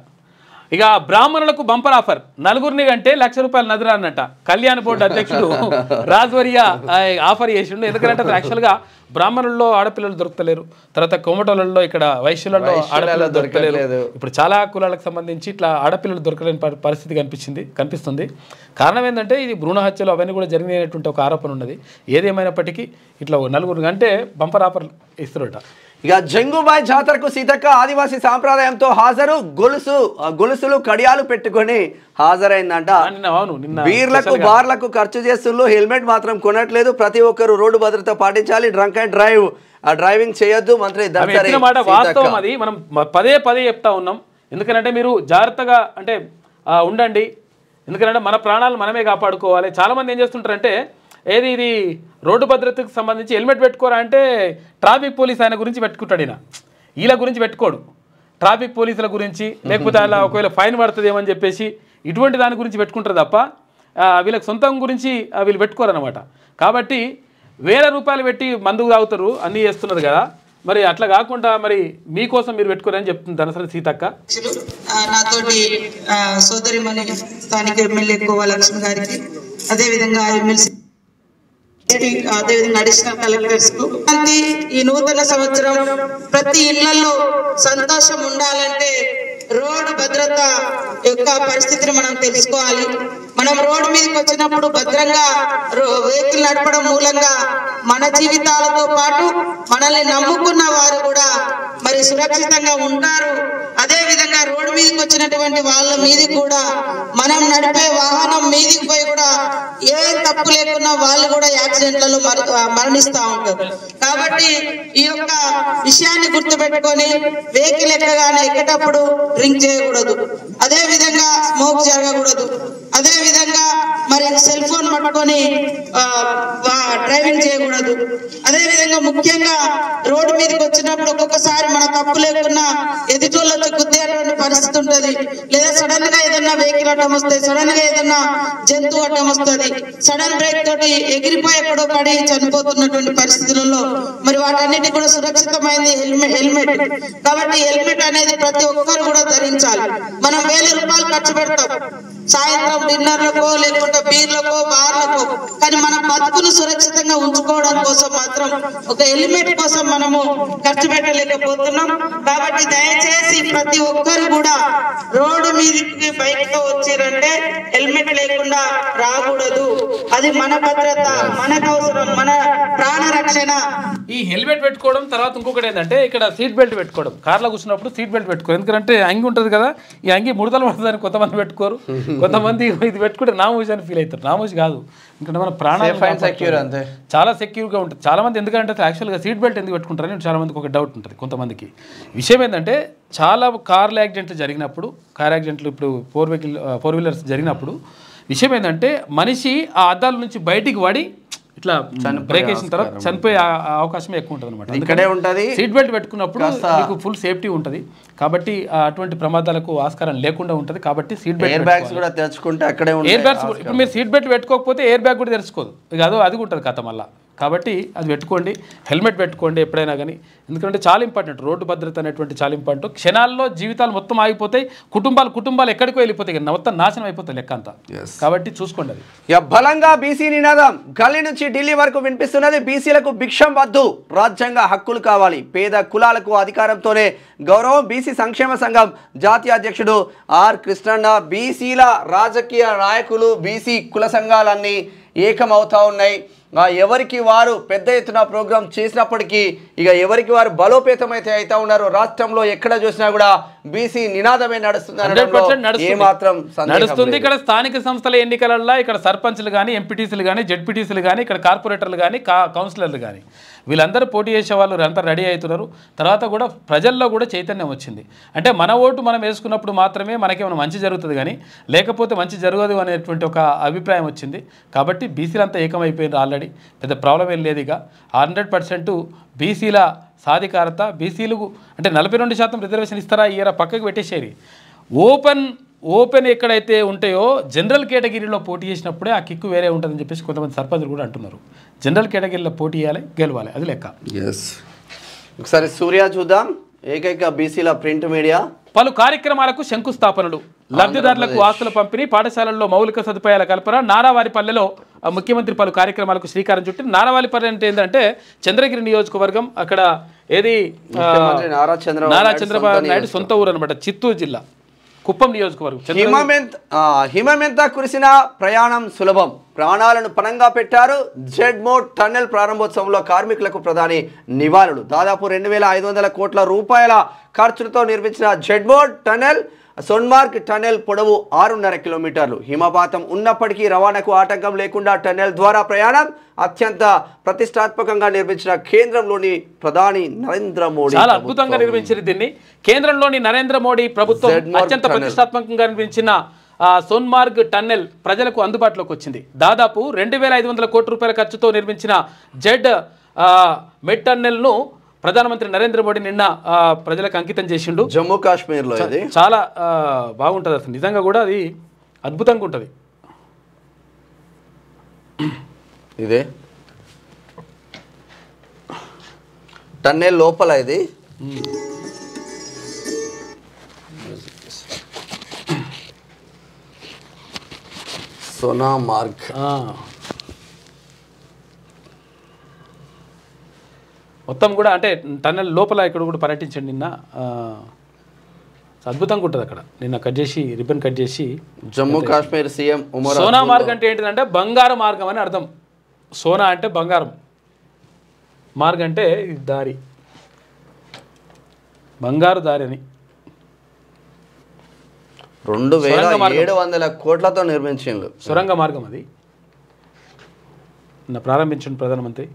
ఇక బ్రాహ్మణులకు బంపర్ ఆఫర్. 4 కంటే ₹1,00,000 నదిరా అన్నట్ట కళ్యాణ బోర్డు అధ్యక్షుడు రాజ్వర్య ఆఫర్ చేసిండు. ఎందుకంటే యాక్చువల్గా బ్రాహ్మణుల్లో ఆడపిల్లలు దొరకలేరు, తర్వాత కోమటోళ్ళలో ఇక్కడ వైశ్యులలో ఆడపిల్లలు దొరకలేరు. ఇప్పుడు చాలా కులాలకు సంబంధించి ఇట్లా ఆడపిల్లలు దొరకలేని పరిస్థితి కనిపిస్తుంది. కారణం ఏంటంటే ఇది భ్రూణ హత్యలు అవన్నీ కూడా జరిగినటువంటి ఒక ఆరోపణ ఉన్నది. ఏదేమైనప్పటికీ ఇట్లా 4 కంటే బంపర్ ఆఫర్ ఇస్తున్నట. ఇక జంగుబాయ్ జాతరకు సీతక్క ఆదివాసీ సాంప్రదాయంతో హాజరు. గొలుసులు కడియాలు పెట్టుకొని హాజరైందంట. బీర్లకు బార్లకు ఖర్చు చేస్తున్నారు, హెల్మెట్ మాత్రం కొనట్లేదు. ప్రతి ఒక్కరు రోడ్డు భద్రత పాటించాలి, డ్రంక్ అండ్ డ్రైవింగ్ చేయొద్దు. మంత్రి వాస్తవం అది మనం పదే చెప్తా ఉన్నాం. ఎందుకంటే మీరు జాగ్రత్తగా అంటే ఉండండి. ఎందుకంటే మన ప్రాణాలు మనమే కాపాడుకోవాలి. చాలామంది ఏం చేస్తుంటారంటే ఇది రోడ్డు భద్రతకు సంబంధించి హెల్మెట్ పెట్టుకోరా అంటే ట్రాఫిక్ పోలీస్ ఆయన గురించి పెట్టుకుంటాడు. వీళ్ళ గురించి పెట్టుకోడు, ట్రాఫిక్ పోలీసుల గురించి, లేకపోతే అలా ఒకవేళ ఫైన్ పడుతుందేమని చెప్పేసి ఇటువంటి దాని గురించి పెట్టుకుంటారు తప్ప వీళ్ళకి సొంతం గురించి వీళ్ళు పెట్టుకోరన్నమాట. కాబట్టి ₹1,000 పెట్టి మందుకు తాగుతారు, అన్నీ చేస్తున్నారు కదా. మరి అట్లా కాకుండా మరి మీకోసం మీరు పెట్టుకోరని చెప్తుంది ధనసరి సీతక్క. నాతోటి సోదరి మన స్థానిక ఎమ్మెల్యే కోవా లక్ష్మి గారికి, అదేవిధంగా ఎమ్మెల్సీ, అదేవిధంగా అడిషనల్ కలెక్టర్స్ కు ఈ నూతన సంవత్సరం ప్రతి ఇళ్లలో సంతోషం ఉండాలంటే రోడ్డు భద్రత యొక్క పరిస్థితిని మనం తెలుసుకోవాలి. మనం రోడ్డు మీదకి వచ్చినప్పుడు భద్రంగా వెహికల్ నడపడం మూలంగా మన జీవితాలతో పాటు మనల్ని నమ్ముకున్న వారు కూడా మరి సురక్షితంగా ఉంటారు. అదే విధంగా రోడ్డు మీదకి వచ్చినటువంటి వాళ్ళ మీద కూడా మనం నడిపే వాహనం మీదకి పోయి కూడా ఏ తప్పు లేకున్నా వాళ్ళు కూడా యాక్సిడెంట్లలో మరణిస్తూ ఉంటారు. కాబట్టి ఈ యొక్క విషయాన్ని గుర్తుపెట్టుకొని వెహికల్ ఎక్కేటప్పుడు డ్రింక్ చేయకూడదు, అదే విధంగా స్మోక్ జరగకూడదు, అదే విధంగా మరి సెల్ ఫోన్ పట్టుకొని డ్రైవింగ్ చేయకూడదు. అదే విధంగా ముఖ్యంగా రోడ్డు మీదకి వచ్చినప్పుడు ఒక్కొక్కసారి మన తప్పు లేకున్నా ఎదుటోళ్ళతో గుద్దేటువంటి పరిస్థితి ఉంటుంది. లేదా సడన్ గా ఏదన్నా వెహికల్ అడ్డం వస్తుంది, సడన్ గా ఏదన్నా జంతువు అడ్డం వస్తుంది, సడన్ బ్రేక్ తోటి ఎగిరిపోయి ఎక్కడో పడి చనిపోతున్నటువంటి పరిస్థితులలో మరి వాటన్నిటి కూడా సురక్షితమైనది హెల్మెట్. కాబట్టి హెల్మెట్ అనేది ప్రతి ఒక్కరు కూడా ధరించాలి. మనం 1000 రూపాయలు ఖర్చు పెడతాం సాయంత్రం డిన్నర్లకో లేకుంటే బీర్లకో బార్లకో, కానీ మన బతుకును సురక్షితంగా ఉంచుకోవడం కోసం మాత్రం ఒక హెల్మెట్ కోసం మనము ఖర్చు పెట్టలేకపోతున్నాం. కాబట్టి దయచేసి ప్రతి ఒక్కరు కూడా రోడ్డు మీదకి బైక్ తో వచ్చిరంటే హెల్మెట్ లేకుండా రాకూడదు. అది మన భద్రత, మనకు అవసరం, మన ప్రాణ రక్షణ. ఈ హెల్మెట్ పెట్టుకోవడం తర్వాత ఇంకొకటి ఏంటంటే ఇక్కడ సీట్ బెల్ట్ పెట్టుకోవడం. కార్లో కూర్చున్నప్పుడు సీట్ బెల్ట్ పెట్టుకోరు, ఎందుకంటే అంగి ఉంటుంది కదా, ఈ అంగి ముడతలు పడుతుందని కొంతమంది పెట్టుకోరు, కొంతమంది ఇది పెట్టుకుంటే నామోషి అని ఫీల్ అవుతారు. నామోషి కాదు, ఎందుకంటే మన ప్రాణాలు సెక్యూర్ అంతే, చాలా సెక్యూర్గా ఉంటుంది. చాలా మంది ఎందుకంటే యాక్చువల్గా సీట్ బెల్ట్ ఎందుకు పెట్టుకుంటారని చాలా మందికి ఒక డౌట్ ఉంటుంది కొంతమందికి. విషయం ఏంటంటే చాలా కార్ల యాక్సిడెంట్లు జరిగినప్పుడు, కార్ యాక్సిడెంట్లు ఇప్పుడు ఫోర్ వీలర్స్ జరిగినప్పుడు విషయం ఏంటంటే మనిషి ఆ అద్దాల నుంచి బయటికి పడి ఇట్లా బ్రేక్ వేసిన తర్వాత చనిపోయే అవకాశం ఎక్కువ ఉంటుంది అనమాట. ఇక్కడే ఉంటుంది. సీట్ బెల్ట్ పెట్టుకున్నప్పుడు మీకు ఫుల్ సేఫ్టీ ఉంటుంది కాబట్టి అటువంటి ప్రమాదాలకు ఆస్కారం లేకుండా ఉంటుంది. కాబట్టి సీట్ బెల్ట్, ఎయిర్ బ్యాగ్స్ కూడా తెచ్చుకుంటే అక్కడే ఉంటాయి. ఎయిర్ బ్యాగ్స్ ఇప్పుడు మీరు సీట్ బెల్ట్ పెట్టుకోకపోతే ఎయిర్ బ్యాగ్ కూడా తెరుచుకోదు, ఇక అది ఉంటుంది కథ మళ్ళీ. కాబట్టి అది పెట్టుకోండి, హెల్మెట్ పెట్టుకోండి ఎప్పుడైనా కానీ, ఎందుకంటే చాలా ఇంపార్టెంట్. రోడ్డు భద్రత అనేటువంటి చాలా ఇంపార్టెంట్. క్షణాల్లో జీవితాలు మొత్తం ఆగిపోతాయి, కుటుంబాలు ఎక్కడికో వెళ్ళిపోతాయి, మొత్తం నాశనం అయిపోతాయి లెక్క అంతా. కాబట్టి చూసుకోండి. అది బలంగా బీసీ నినాదం గల్లీ నుంచి ఢిల్లీ వరకు వినిపిస్తున్నది. బీసీలకు భిక్షం వద్దు, రాజ్యాంగ హక్కులు కావాలి, పేద కులాలకు అధికారంతోనే గౌరవం. బీసీ సంక్షేమ సంఘం జాతీయ అధ్యక్షుడు ఆర్ కృష్ణన్న, బీసీల రాజకీయ నాయకులు, బీసీ కుల సంఘాలన్నీ ఏకమవుతా ఉన్నాయి. ఎవరికి వారు పెద్ద ఎత్తున ప్రోగ్రాం చేసినప్పటికీ ఇక ఎవరికి వారు బలోపేతం అయితే అవుతా ఉన్నారు. రాష్ట్రంలో ఎక్కడ చూసినా కూడా బీసీ నినాదమే నడుస్తుంది. ఇక్కడ స్థానిక సంస్థల ఎన్నికలలో ఇక్కడ సర్పంచ్లు కానీ, ఎంపీటీసీలు కానీ, జెడ్పీటీసీలు కానీ, ఇక్కడ కార్పొరేటర్లు కానీ, కౌన్సిలర్లు కానీ వీళ్ళందరూ పోటీ చేసే వాళ్ళు అంతా రెడీ అవుతున్నారు. తర్వాత కూడా ప్రజల్లో కూడా చైతన్యం వచ్చింది. అంటే మన ఓటు మనం వేసుకున్నప్పుడు మాత్రమే మనకేమైనా మంచి జరుగుతుంది కానీ లేకపోతే మంచి జరగదు అనేటువంటి ఒక అభిప్రాయం వచ్చింది. కాబట్టి బీసీలంతా ఏకమైపోయినారు ఆల్రెడీ, పెద్ద ప్రాబ్లం ఏం లేదు. ఇక 100% బీసీల సాధికారత, బీసీలకు అంటే 42% రిజర్వేషన్ ఇస్తారా ఇయరా పక్కకు పెట్టేసేది. ఓపెన్ ఎక్కడైతే ఉంటాయో జనరల్ కేటగిరీలో పోటీ చేసినప్పుడే ఆ కిక్కు వేరే ఉంటుందని చెప్పేసి కొంతమంది సర్పంచులు కూడా అంటున్నారు. జనరల్ కేటగిరీలో పోటీ చేయాలి, గెలవాలి, అది లెక్క. ఒకసారి సూర్య చూద్దాం. ఏకైక బీసీల ప్రింట్ మీడియా పలు కార్యక్రమాలకు శంకుస్థాపనలు, లబ్ధిదారులకు ఆస్తుల పంపిణీ, పాఠశాలల్లో మౌలిక సదుపాయాల కల్పన. నారావారిపల్లెలో ముఖ్యమంత్రి పలు కార్యక్రమాలకు శ్రీకారం చుట్టి. నారావారిపల్లె అంటే ఏంటంటే చంద్రగిరి నియోజకవర్గం, అక్కడ ఏది నారా చంద్రబాబు నాయుడు సొంత ఊరు అనమాట, చిత్తూరు జిల్లా కుప్పం నియోజకవర్గం. హిమమెంత కురిసిన ప్రయాణం సులభం, ప్రాణాలను పణంగా పెట్టారు. జెడ్ మోడ్ టన్నెల్ ప్రారంభోత్సవంలో కార్మికులకు ప్రధాని నివాళులు. దాదాపు 2500 కోట్ల రూపాయల ఖర్చులతో నిర్మించిన Z mode tunnel, Sonmarg tunnel పొడవు 6.5 కిలోమీటర్లు. హిమపాతం ఉన్నప్పటికీ రవాణాకు ఆటంకం లేకుండా టన్నెల్ ద్వారా ప్రయాణం. అత్యంత ప్రతిష్టాత్మకంగా నిర్మించిన కేంద్రంలోని ప్రధాని నరేంద్ర మోడీ చాలా అద్భుతంగా నిర్మించారు దీన్ని. కేంద్రంలోని నరేంద్ర మోడీ ప్రభుత్వం అత్యంత ప్రతిష్టాత్మకంగా నిర్మించిన సోన్మార్గ్ టన్నెల్ ప్రజలకు అందుబాటులోకి వచ్చింది. దాదాపు 2500 కోట్ల రూపాయల ఖర్చుతో నిర్మించిన జెడ్ మెడ్ టన్నెల్ను ప్రధానమంత్రి నరేంద్ర మోడీ నిన్న ప్రజలకు అంకితం చేసిండు. జమ్మూ కాశ్మీర్లో చాలా బాగుంటుంది అసలు, నిజంగా కూడా అది అద్భుతంగా ఉంటుంది. ఇదే టన్నెల్ లోపల ఇది సోనామార్గ్. మొత్తం కూడా అంటే టన్నెల్ లోపల ఇక్కడ కూడా పర్యటించండి నిన్న. అద్భుతంగా ఉంటుంది అక్కడ. నిన్న కట్ చేసి రిబ్బన్ కట్ చేసి జమ్మూ కాశ్మీర్ సీఎం ఉమర్ సోనా మార్గం అంటే ఏంటిదంటే బంగారు మార్గం అని అర్థం. సోనా అంటే బంగారం, మార్గం అంటే దారి, బంగారు దారి అని. 2700 కోట్లతో నిర్మించిండు సొరంగ మార్గం. అది నిన్న ప్రారంభించిన ప్రధానమంత్రి.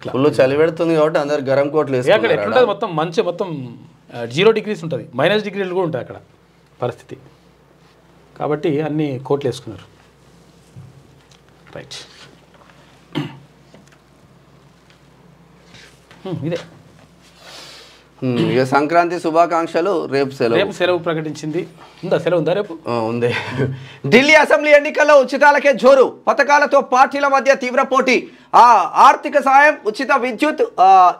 ఫుల్ చలి పెడుతుంది కాబట్టి అందరు గరం కోట్లు అక్కడ ఎట్లుంటుంది మొత్తం మంచి మొత్తం 0 డిగ్రీస్ ఉంటుంది, -డిగ్రీలు కూడా ఉంటాయి అక్కడ పరిస్థితి. కాబట్టి అన్ని కోట్లు వేసుకున్నారు. రైట్, ఇదే ఇక సంక్రాంతి శుభాకాంక్షలు. రేపు సెలవు ప్రకటించింది. ఉందా సెలవు? ఉందా రేపు? ఉంది. ఢిల్లీ అసెంబ్లీ ఎన్నికల్లో ఉచితాలకే జోరు, పథకాలతో పార్టీల మధ్య తీవ్ర పోటీ. ఆర్థిక సాయం, ఉచిత విద్యుత్,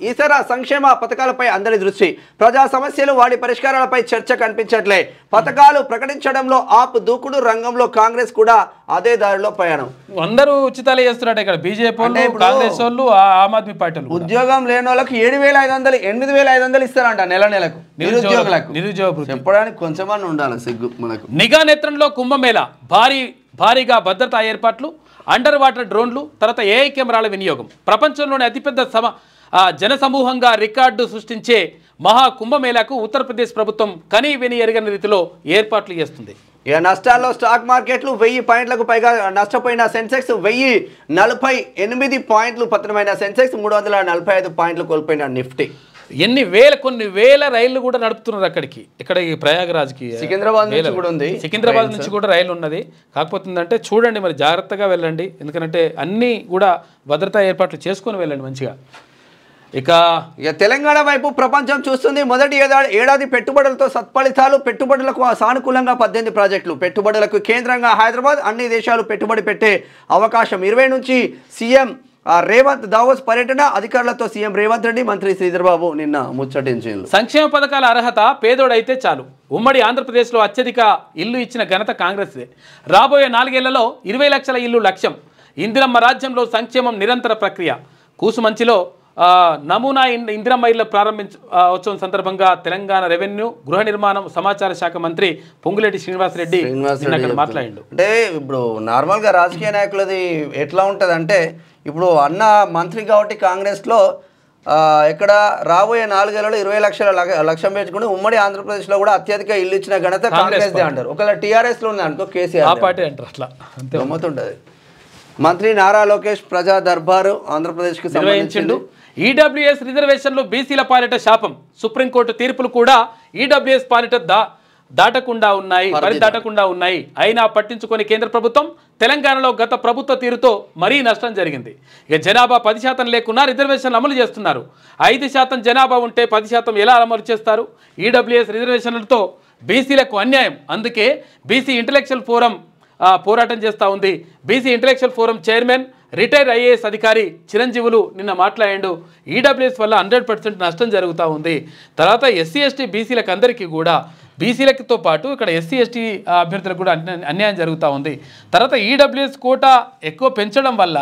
ఇతర సంక్షేమ పథకాలపై అందరి దృష్టి. ప్రజా సమస్యలు, వాటి పరిష్కారాలపై చర్చ కనిపించట్లే. పథకాలు ప్రకటించడంలో ఆప్ దూకుడు, రంగంలో కాంగ్రెస్ కూడా అదే దారిలో ప్రయాణం. అందరూ ఉచితాలే చేస్తున్నట్టు ఇక్కడ బీజేపీ వాళ్ళు, కాంగ్రెస్ వాళ్ళు, ఆమ్ ఆద్మీ పార్టీ. ఉద్యోగం లేని వాళ్ళకి 7,500 8,500 ఇస్తారంట నెలకు నిరుద్యోగులకు. చెప్పడానికి కొంచెమన్నా ఉండాలి సిగ్గు మనకు. నిఘా నేత్రంలో కుంభమేళా, భారీగా భద్రతా ఏర్పాట్లు, అండర్ వాటర్ డ్రోన్లు, తర్వాత ఏఐ కెమెరాల వినియోగం. ప్రపంచంలోని అతిపెద్ద జనసమూహంగా రికార్డు సృష్టించే మహా కుంభమేళాకు ఉత్తరప్రదేశ్ ప్రభుత్వం కనీ విని ఎరగని రీతిలో ఏర్పాట్లు చేస్తుంది. ఇక నష్టాల్లో స్టాక్ మార్కెట్లు 1000 పాయింట్లకు పైగా నష్టపోయిన సెన్సెక్స్ 1048 పాయింట్లు పతనమైన సెన్సెక్స్ 345 పాయింట్లు కోల్పోయిన నిఫ్టీ. కొన్ని వేల రైళ్లు కూడా నడుపుతున్నారు అక్కడికి. ఇక్కడ ఈ ప్రయాగరాజ్కి సికింద్రాబాద్ నుంచి కూడా రైలు ఉన్నది. కాకపోతే ఏంటంటే చూడండి, మరి జాగ్రత్తగా వెళ్ళండి, ఎందుకంటే అన్నీ కూడా భద్రతా ఏర్పాట్లు చేసుకొని వెళ్ళండి మంచిగా. ఇక తెలంగాణ వైపు ప్రపంచం చూస్తుంది. మొదటి ఏడాది పెట్టుబడులతో సత్ఫలితాలు, పెట్టుబడులకు సానుకూలంగా 18 ప్రాజెక్టులు. పెట్టుబడులకు కేంద్రంగా హైదరాబాద్, అన్ని దేశాలు పెట్టుబడి పెట్టే అవకాశం. 20 నుంచి సీఎం రేవంత్ దావోస్ పర్యటన, అధికారులతో సీఎం రేవంత్ రెడ్డి, మంత్రి శ్రీధర్బాబు నిన్న ముచ్చటించారు. సంక్షేమ పథకాల అర్హత పేదోడైతే చాలు. ఉమ్మడి ఆంధ్రప్రదేశ్లో అత్యధిక ఇల్లు ఇచ్చిన ఘనత కాంగ్రెస్దే. రాబోయే 4 ఏళ్లలో 20 లక్షల ఇల్లు లక్ష్యం. ఇందిరమ్మ రాజ్యంలో సంక్షేమం నిరంతర ప్రక్రియ. కూసుమంచిలో నమూనా ఇందిరమ్మ ఇళ్ల ప్రారంభించోత్సవం సందర్భంగా తెలంగాణ రెవెన్యూ, గృహ నిర్మాణం, సమాచార శాఖ మంత్రి పొంగులేటి శ్రీనివాసరెడ్డి మాట్లాడిండు. అంటే ఇప్పుడు నార్మల్గా రాజకీయ నాయకులది ఎట్లా ఉంటుంది అంటే, ఇప్పుడు అన్న మంత్రి కాబట్టి కాంగ్రెస్లో ఇక్కడ రాబోయే 4 ఏళ్లలో 20 లక్షల లక్ష్యం పెంచుకుని ఉమ్మడి ఆంధ్రప్రదేశ్లో కూడా అత్యధిక ఇల్లు ఇచ్చిన ఘనత కాంగ్రెస్దే అంటారు. ఒకవేళ టీఆర్ఎస్లో ఉంది అనుకో కేసీఆర్ పార్టీ అంటారు. అట్లా గమ్మతుంటుంది. మంత్రి నారా లోకేష్ ప్రజా దర్బారు ఆంధ్రప్రదేశ్కి సంబంధించిండు. ఈడబ్ల్యూఎస్ రిజర్వేషన్లు బీసీల పాలిట శాపం. సుప్రీంకోర్టు తీర్పులు కూడా ఈడబ్ల్యూఎస్ పాలిట దాటకుండా ఉన్నాయి. అయినా పట్టించుకొని కేంద్ర ప్రభుత్వం తెలంగాణలో గత ప్రభుత్వ తీరుతో మరీ నష్టం జరిగింది. ఇక జనాభా 10% లేకున్నా రిజర్వేషన్లు అమలు చేస్తున్నారు. 5% జనాభా ఉంటే 10% ఎలా అమలు చేస్తారు? ఈడబ్ల్యూఎస్ రిజర్వేషన్లతో బీసీలకు అన్యాయం. అందుకే బీసీ ఇంటలెక్చువల్ ఫోరం పోరాటం చేస్తూ ఉంది. BC intellectual forum chairman, retired IAS అధికారి చిరంజీవులు నిన్న మాట్లాడిండు. ఈడబ్ల్యూఎస్ వల్ల 100% నష్టం జరుగుతూ ఉంది. తర్వాత ఎస్సీ ఎస్టీ బీసీలకు అందరికీ కూడా, బీసీలతో పాటు ఇక్కడ ఎస్సీ ఎస్టీ అభ్యర్థులకు కూడా అన్యాయం జరుగుతూ ఉంది. తర్వాత ఈడబ్ల్యూఎస్ కోటా ఎక్కువ పెంచడం వల్ల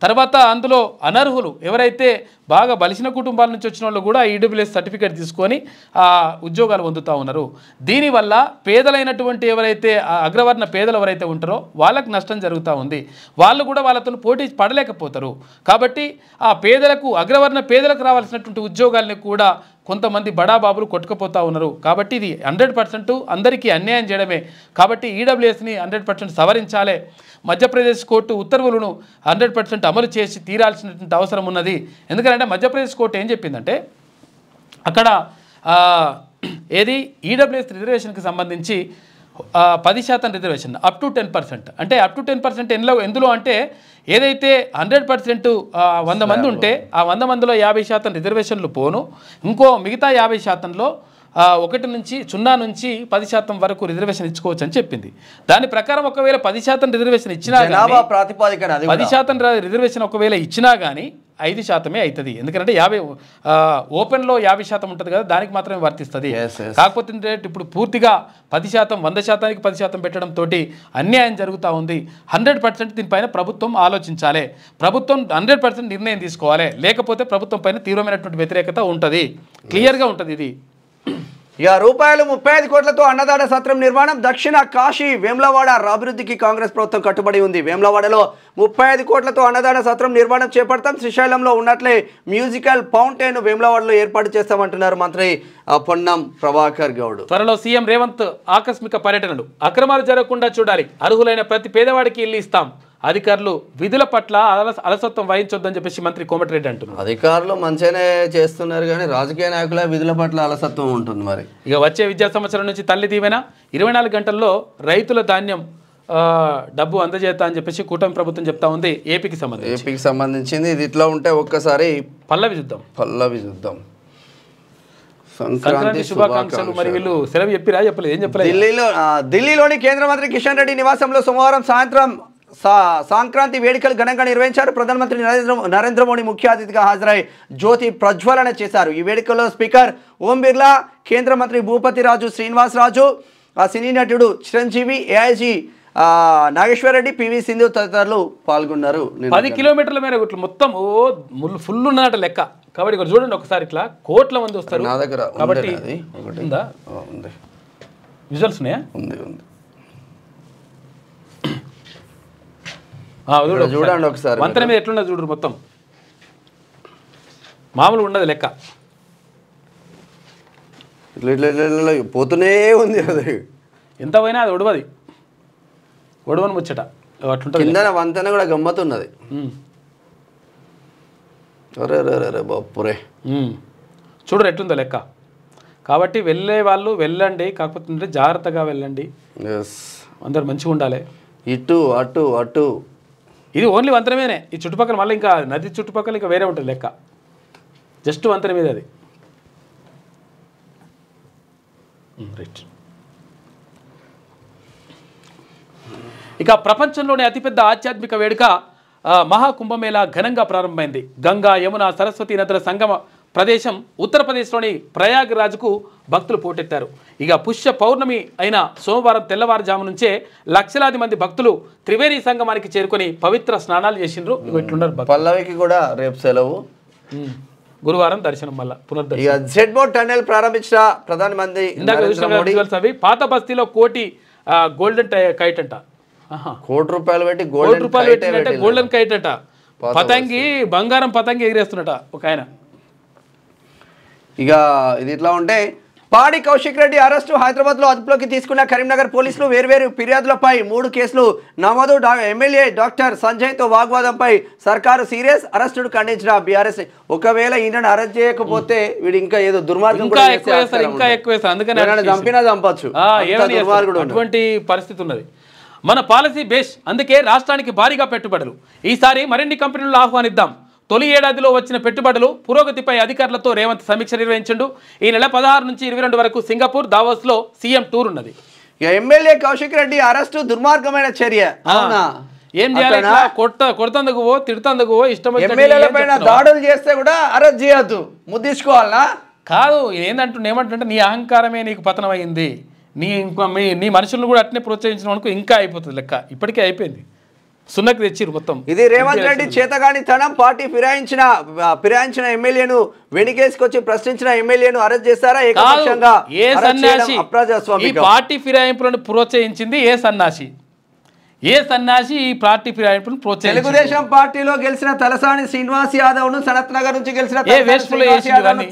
తర్వాత అందులో అనర్హులు ఎవరైతే బాగా బలిసిన కుటుంబాల నుంచి వచ్చిన వాళ్ళు కూడా ఈడబ్ల్యూఎస్ సర్టిఫికేట్ తీసుకొని ఉద్యోగాలు పొందుతూ ఉన్నారు. దీనివల్ల పేదలైనటువంటి ఎవరైతే అగ్రవర్ణ పేదలు ఎవరైతే ఉంటారో వాళ్ళకు నష్టం జరుగుతూ ఉంది. వాళ్ళు కూడా వాళ్ళతో పోటీ పడలేకపోతారు. కాబట్టి ఆ పేదలకు, అగ్రవర్ణ పేదలకు రావాల్సినటువంటి ఉద్యోగాలని కూడా కొంతమంది బడాబాబులు కొట్టుకుపోతూ ఉన్నారు. కాబట్టి ఇది 100% అందరికీ అన్యాయం చేయడమే. కాబట్టి ఈడబ్ల్యూఎస్ని 100% సవరించాలి. మధ్యప్రదేశ్ కోర్టు ఉత్తర్వులను 100% అమలు చేసి తీరాల్సినటువంటి అవసరం ఉన్నది. ఎందుకంటే మధ్యప్రదేశ్ కోర్టు ఏం చెప్పిందంటే, అక్కడ ఏది ఈడబ్ల్యూఎస్ రిజర్వేషన్కి సంబంధించి 10% రిజర్వేషన్ అప్ టు 10%. అంటే అప్ టు 10% ఎందులో అంటే ఏదైతే 100% 100 మంది ఉంటే ఆ 100 మందిలో 50% రిజర్వేషన్లు పోను, ఇంకో మిగతా 50%లో 1 నుంచి 0 నుంచి 10% వరకు రిజర్వేషన్ ఇచ్చుకోవచ్చు అని చెప్పింది. దాని ప్రకారం ఒకవేళ 10% రిజర్వేషన్ ఇచ్చినా 10% రిజర్వేషన్ ఒకవేళ ఇచ్చినా కానీ 5% అవుతుంది. ఎందుకంటే 50 ఓపెన్లో 50% ఉంటుంది కదా, దానికి మాత్రమే వర్తిస్తుంది. కాకపోతే ఇప్పుడు పూర్తిగా 10%, 100%కి 10% పెట్టడంతో అన్యాయం జరుగుతూ ఉంది. 100% దీనిపైన ప్రభుత్వం ఆలోచించాలి. ప్రభుత్వం 100% నిర్ణయం తీసుకోవాలి. లేకపోతే ప్రభుత్వం పైన తీవ్రమైనటువంటి వ్యతిరేకత ఉంటుంది. క్లియర్గా ఉంటుంది ఇది. ఇక రూపాయలు 35 కోట్లతో అన్నదాన సత్రం నిర్మాణం. దక్షిణ కాశీ వేములవాడ అభివృద్ధికి కాంగ్రెస్ ప్రభుత్వం కట్టుబడి ఉంది. వేములవాడలో 35 కోట్లతో అన్నదాన సత్రం నిర్మాణం చేపడతాం. శ్రీశైలంలో ఉన్నట్లే మ్యూజికల్ ఫౌంటైన్ వేములవాడలో ఏర్పాటు చేస్తామంటున్నారు మంత్రి పొన్నం ప్రభాకర్ గౌడ్. త్వరలో సీఎం రేవంత్ ఆకస్మిక పర్యటనలు. అక్రమాలు జరగకుండా చూడాలి. అర్హులైన ప్రతి పేదవాడికి ఇల్లు ఇస్తాం. అధికారులు విధుల పట్ల అలసత్వం వహించొద్దని చెప్పేసి మంత్రి కోమటిరెడ్డి అంటున్నారు. అధికారులు మంచిగానే చేస్తున్నారు కానీ రాజకీయ నాయకుల విధుల పట్ల అలసత్వం ఉంటుంది. మరి ఇక వచ్చే విద్యా సంవత్సరం నుంచి తల్లి దీవెన 24 గంటల్లో రైతుల ధాన్యం డబ్బు అందజేస్తా అని చెప్పేసి కూటమి ప్రభుత్వం చెప్తా ఉంది. ఏపీకి సంబంధించింది ఇది ఇట్లా ఉంటే ఒక్కసారి పల్లవి చూద్దాం. సంక్రాంతి శుభాకాంక్షలు. మరి వీళ్ళు సెలవు చెప్పలేదు, ఏం చెప్పలేదు. ఢిల్లీలోని కేంద్ర మంత్రి కిషన్ రెడ్డి నివాసంలో సోమవారం సాయంత్రం సంక్రాంతి వేడుకలు ఘనంగా నిర్వహించారు. ప్రధానమంత్రి నరేంద్ర మోడీ ముఖ్య అతిథిగా హాజరై జ్యోతి ప్రజ్వలన చేశారు. ఈ వేడుకల్లో స్పీకర్ ఓం బిర్లా, కేంద్ర మంత్రి భూపతి రాజు శ్రీనివాసరాజు, సినీ నటుడు చిరంజీవి, ఏఐజీ నాగేశ్వర్ రెడ్డి, పివి సింధు తదితరులు పాల్గొన్నారు. 10 కిలోమీటర్ల మేర మొత్తం ఫుల్ ఉన్నట లెక్క. కాబట్టి ఇక్కడ చూడండి ఒకసారి, ఇట్లా కోట్ల మంది వస్తారు. నా దగ్గర కాబట్టి విజువల్స్ ఉన్నాయా? ఉంది. చూడండి ఒకసారి వంతెన మీద ఎట్లున్నది చూడరు. మొత్తం మామూలు ఉండదు లెక్క. పోతూనే ఉంది. అది ఎంత పోయినా అది ఒడవని ముచ్చట అట్లుంటుంది. వంతెన కూడా గమ్మతున్నది. బాపురే చూడరు ఎట్లుందో లెక్క. కాబట్టి వెళ్ళే వాళ్ళు వెళ్ళండి, కాకపోతే జాగ్రత్తగా వెళ్ళండి. అందరు మంచిగా ఉండాలి. ఇటు అటు అటు ఇది ఓన్లీ వంతెన మీదనే. ఈ చుట్టుపక్కల మళ్ళీ ఇంకా నది చుట్టుపక్కల ఇంకా వేరే ఉంటుంది లెక్క. జస్ట్ వంతెన మీద అది. రైట్. ఇక ప్రపంచంలోనే అతిపెద్ద ఆధ్యాత్మిక వేడుక మహాకుంభమేళా ఘనంగా ప్రారంభమైంది. గంగా, యమున, సరస్వతి నదుల సంగమ ప్రదేశం ఉత్తరప్రదేశ్లోని ప్రయాగ్రాజ్కు భక్తులు పోటెత్తారు. ఇక పుష్య పౌర్ణమి అయిన సోమవారం తెల్లవారుజాము నుంచే లక్షలాది మంది భక్తులు త్రివేణి సంగమానికి చేరుకొని పవిత్ర స్నానాలు చేసిండ్రు. ఇట్లున్నారు. పల్లవికి కూడా రేపు సెలవు. గురువారం దర్శనం మళ్ళా పునర్దర్శనం. జెడ్ బోట్ టన్నెల్ ప్రారంభించిన ప్రధానమంత్రి అవి పాత బస్తీలో కోటి గోల్డెన్ కైట్ అంట. ₹1 పెట్టి గోల్డెన్ కైట్ అంట. పతంగి, బంగారం పతంగి ఎగిరేస్తున్నట ఒక ఆయన. ఇక ఇది ఇట్లా ఉంటే పాడి కౌశిక్ రెడ్డి అరెస్టు. హైదరాబాద్లో అదుపులోకి తీసుకున్న కరీంనగర్ పోలీసులు వేర్వేరు ఫిర్యాదులపై 3 కేసులు నమోదు. ఎమ్మెల్యే డాక్టర్ సంజయ్తో వాగ్వాదంపై సర్కారు సీరియస్. అరెస్టును ఖండించిన బీఆర్ఎస్. ఒకవేళ ఈయనను అరెస్ట్ చేయకపోతే వీడు ఇంకా ఏదో దుర్మార్గం చంపినా చంపచ్చు. అటువంటి పరిస్థితి ఉన్నది. మన పాలసీ బేస్. అందుకే రాష్ట్రానికి భారీగా పెట్టుబడులు. ఈసారి మరిన్ని కంపెనీలు ఆహ్వానిద్దాం. తొలి ఏడాదిలో వచ్చిన పెట్టుబడులు పురోగతిపై అధికారులతో రేవంత్ సమీక్ష నిర్వహించిండు. ఈ నెల 16 నుంచి 22 వరకు సింగపూర్, దావోస్లో సీఎం టూర్ ఉన్నది. ఎమ్మెల్యే కౌశిక్ రెడ్డి అరెస్టు దుర్మార్గమైన చర్య. ఏం చేయాలి? కొడుతందుకు తిడుతందుకు ఇష్టం. ఎమ్మెల్యేలపైన దాడులు చేస్తే కూడా అరెస్ట్ చేయొద్దు, ముద్దించుకోవాలనా? కాదు, ఏమంటుంటే నీ అహంకారమే నీకు పతనం అయింది. నీ మనుషులను కూడా అట్నే ప్రోత్సహించిన వరకు ఇంకా అయిపోతుంది లెక్క. ఇప్పటికే అయిపోయింది. సున్నకు తెచ్చిరు మొత్తం. ఇది రేవంత్ రెడ్డి చేతగాని తనం. పార్టీ ఫిరాయించిన ఎమ్మెల్యేను వెనుకేసుకొచ్చి ప్రశ్నించిన ఎమ్మెల్యేను అరెస్ట్ చేస్తారా? ఏకపక్షంగా ఏ సన్యాసి ఈ పార్టీ ఫిరాయింపులను ప్రోత్సహించింది? ఏ సన్యాసి ఈ పార్టీ ఫిరాయింపులను ప్రోత్సహించింది? తెలుగుదేశం పార్టీలో గెలిచిన తలసాని శ్రీనివాస్ యాదవ్ ను, సనత్ నగర్ నుంచి గెలిచిన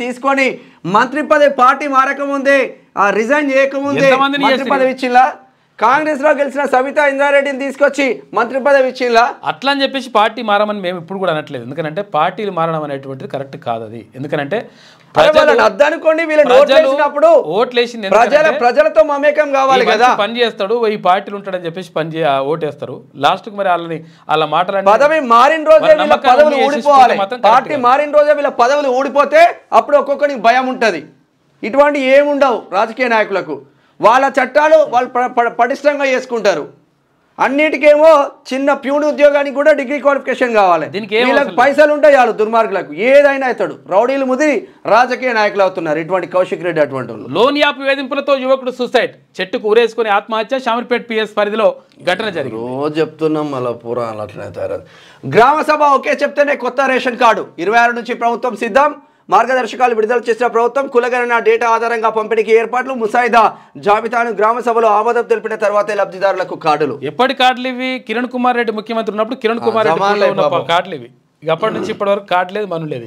తీసుకొని మంత్రి పదవి పార్టీ మారకముందే రిజైన్ చేయకముందే మంత్రి పదవి ఇచ్చిందా? కాంగ్రెస్ లో గెలిచిన సవితా ఇంద్రారెడ్డిని తీసుకొచ్చి మంత్రి పదవి ఇచ్చిందా? అట్లా అని చెప్పేసి పార్టీ మారమని మేము ఇప్పుడు కూడా అనట్లేదు. ఎందుకంటే పార్టీలు మారడం అనేటువంటిది కరెక్ట్ కాదు. అది ఎందుకంటే అద్దనుకోండి, ప్రజలతో మమేకం కావాలి కదా. పని చేస్తాడు, ఈ పార్టీలు ఉంటాడని చెప్పేసి ఓటేస్తారు. లాస్ట్ కు మరి వాళ్ళ మాటలు పదవి మారిన రోజే వీళ్ళ పదవులు ఊడిపోవాలి. పార్టీ మారిన రోజే వీళ్ళ పదవులు ఊడిపోతే అప్పుడు ఒక్కొక్కరికి భయం ఉంటది. ఇటువంటి ఏముండవు రాజకీయ నాయకులకు. వాళ్ళ చట్టాలు వాళ్ళు పటిష్టంగా చేసుకుంటారు. అన్నిటికేమో చిన్న ప్యూన్ ఉద్యోగానికి కూడా డిగ్రీ క్వాలిఫికేషన్ కావాలి. దీనికి వీళ్ళకి పైసలు ఉంటాయి చాలు, దుర్మార్గులకు ఏదైనా అవుతాడు. రౌడీలు ముదిరి రాజకీయ నాయకులు అవుతున్నారు ఇటువంటి కౌశిక్ రెడ్డి అటువంటి వాళ్ళు. లోన్ యాప్ వేధింపులతో యువకుడు సూసైడ్, చెట్టుకు ఊరేసుకుని ఆత్మహత్య, షామర్పేట్ పిఎస్ పరిధిలో ఘటన జరిగింది. రోజు చెప్తున్నాం మళ్ళీ పురాణాలు అట్లనే తయారు. గ్రామ సభ ఒకే చెప్తేనే కొత్త రేషన్ కార్డు 26 నుంచి ప్రభుత్వం సిద్ధం. మార్గదర్శకాలు విడుదల చేసిన ప్రభుత్వం కులగణన డేటా ఆధారంగా పంపిణీకి ఏర్పాట్లు. ముసాయిదా జాబితాను గ్రామ సభలో ఆమోదం తెలిపిన తర్వాతే లబ్ధిదారులకు కార్డులు. ఎప్పటి కార్డులు ఇవి? కిరణ్ కుమార్ రెడ్డి ముఖ్యమంత్రి ఉన్నప్పుడు కిరణ్ కుమార్ రెడ్డి ఉన్న కార్డులు ఇవి. ఇక అప్పటి నుంచి ఇప్పటి వరకు కార్డు లేదు, మను లేదు.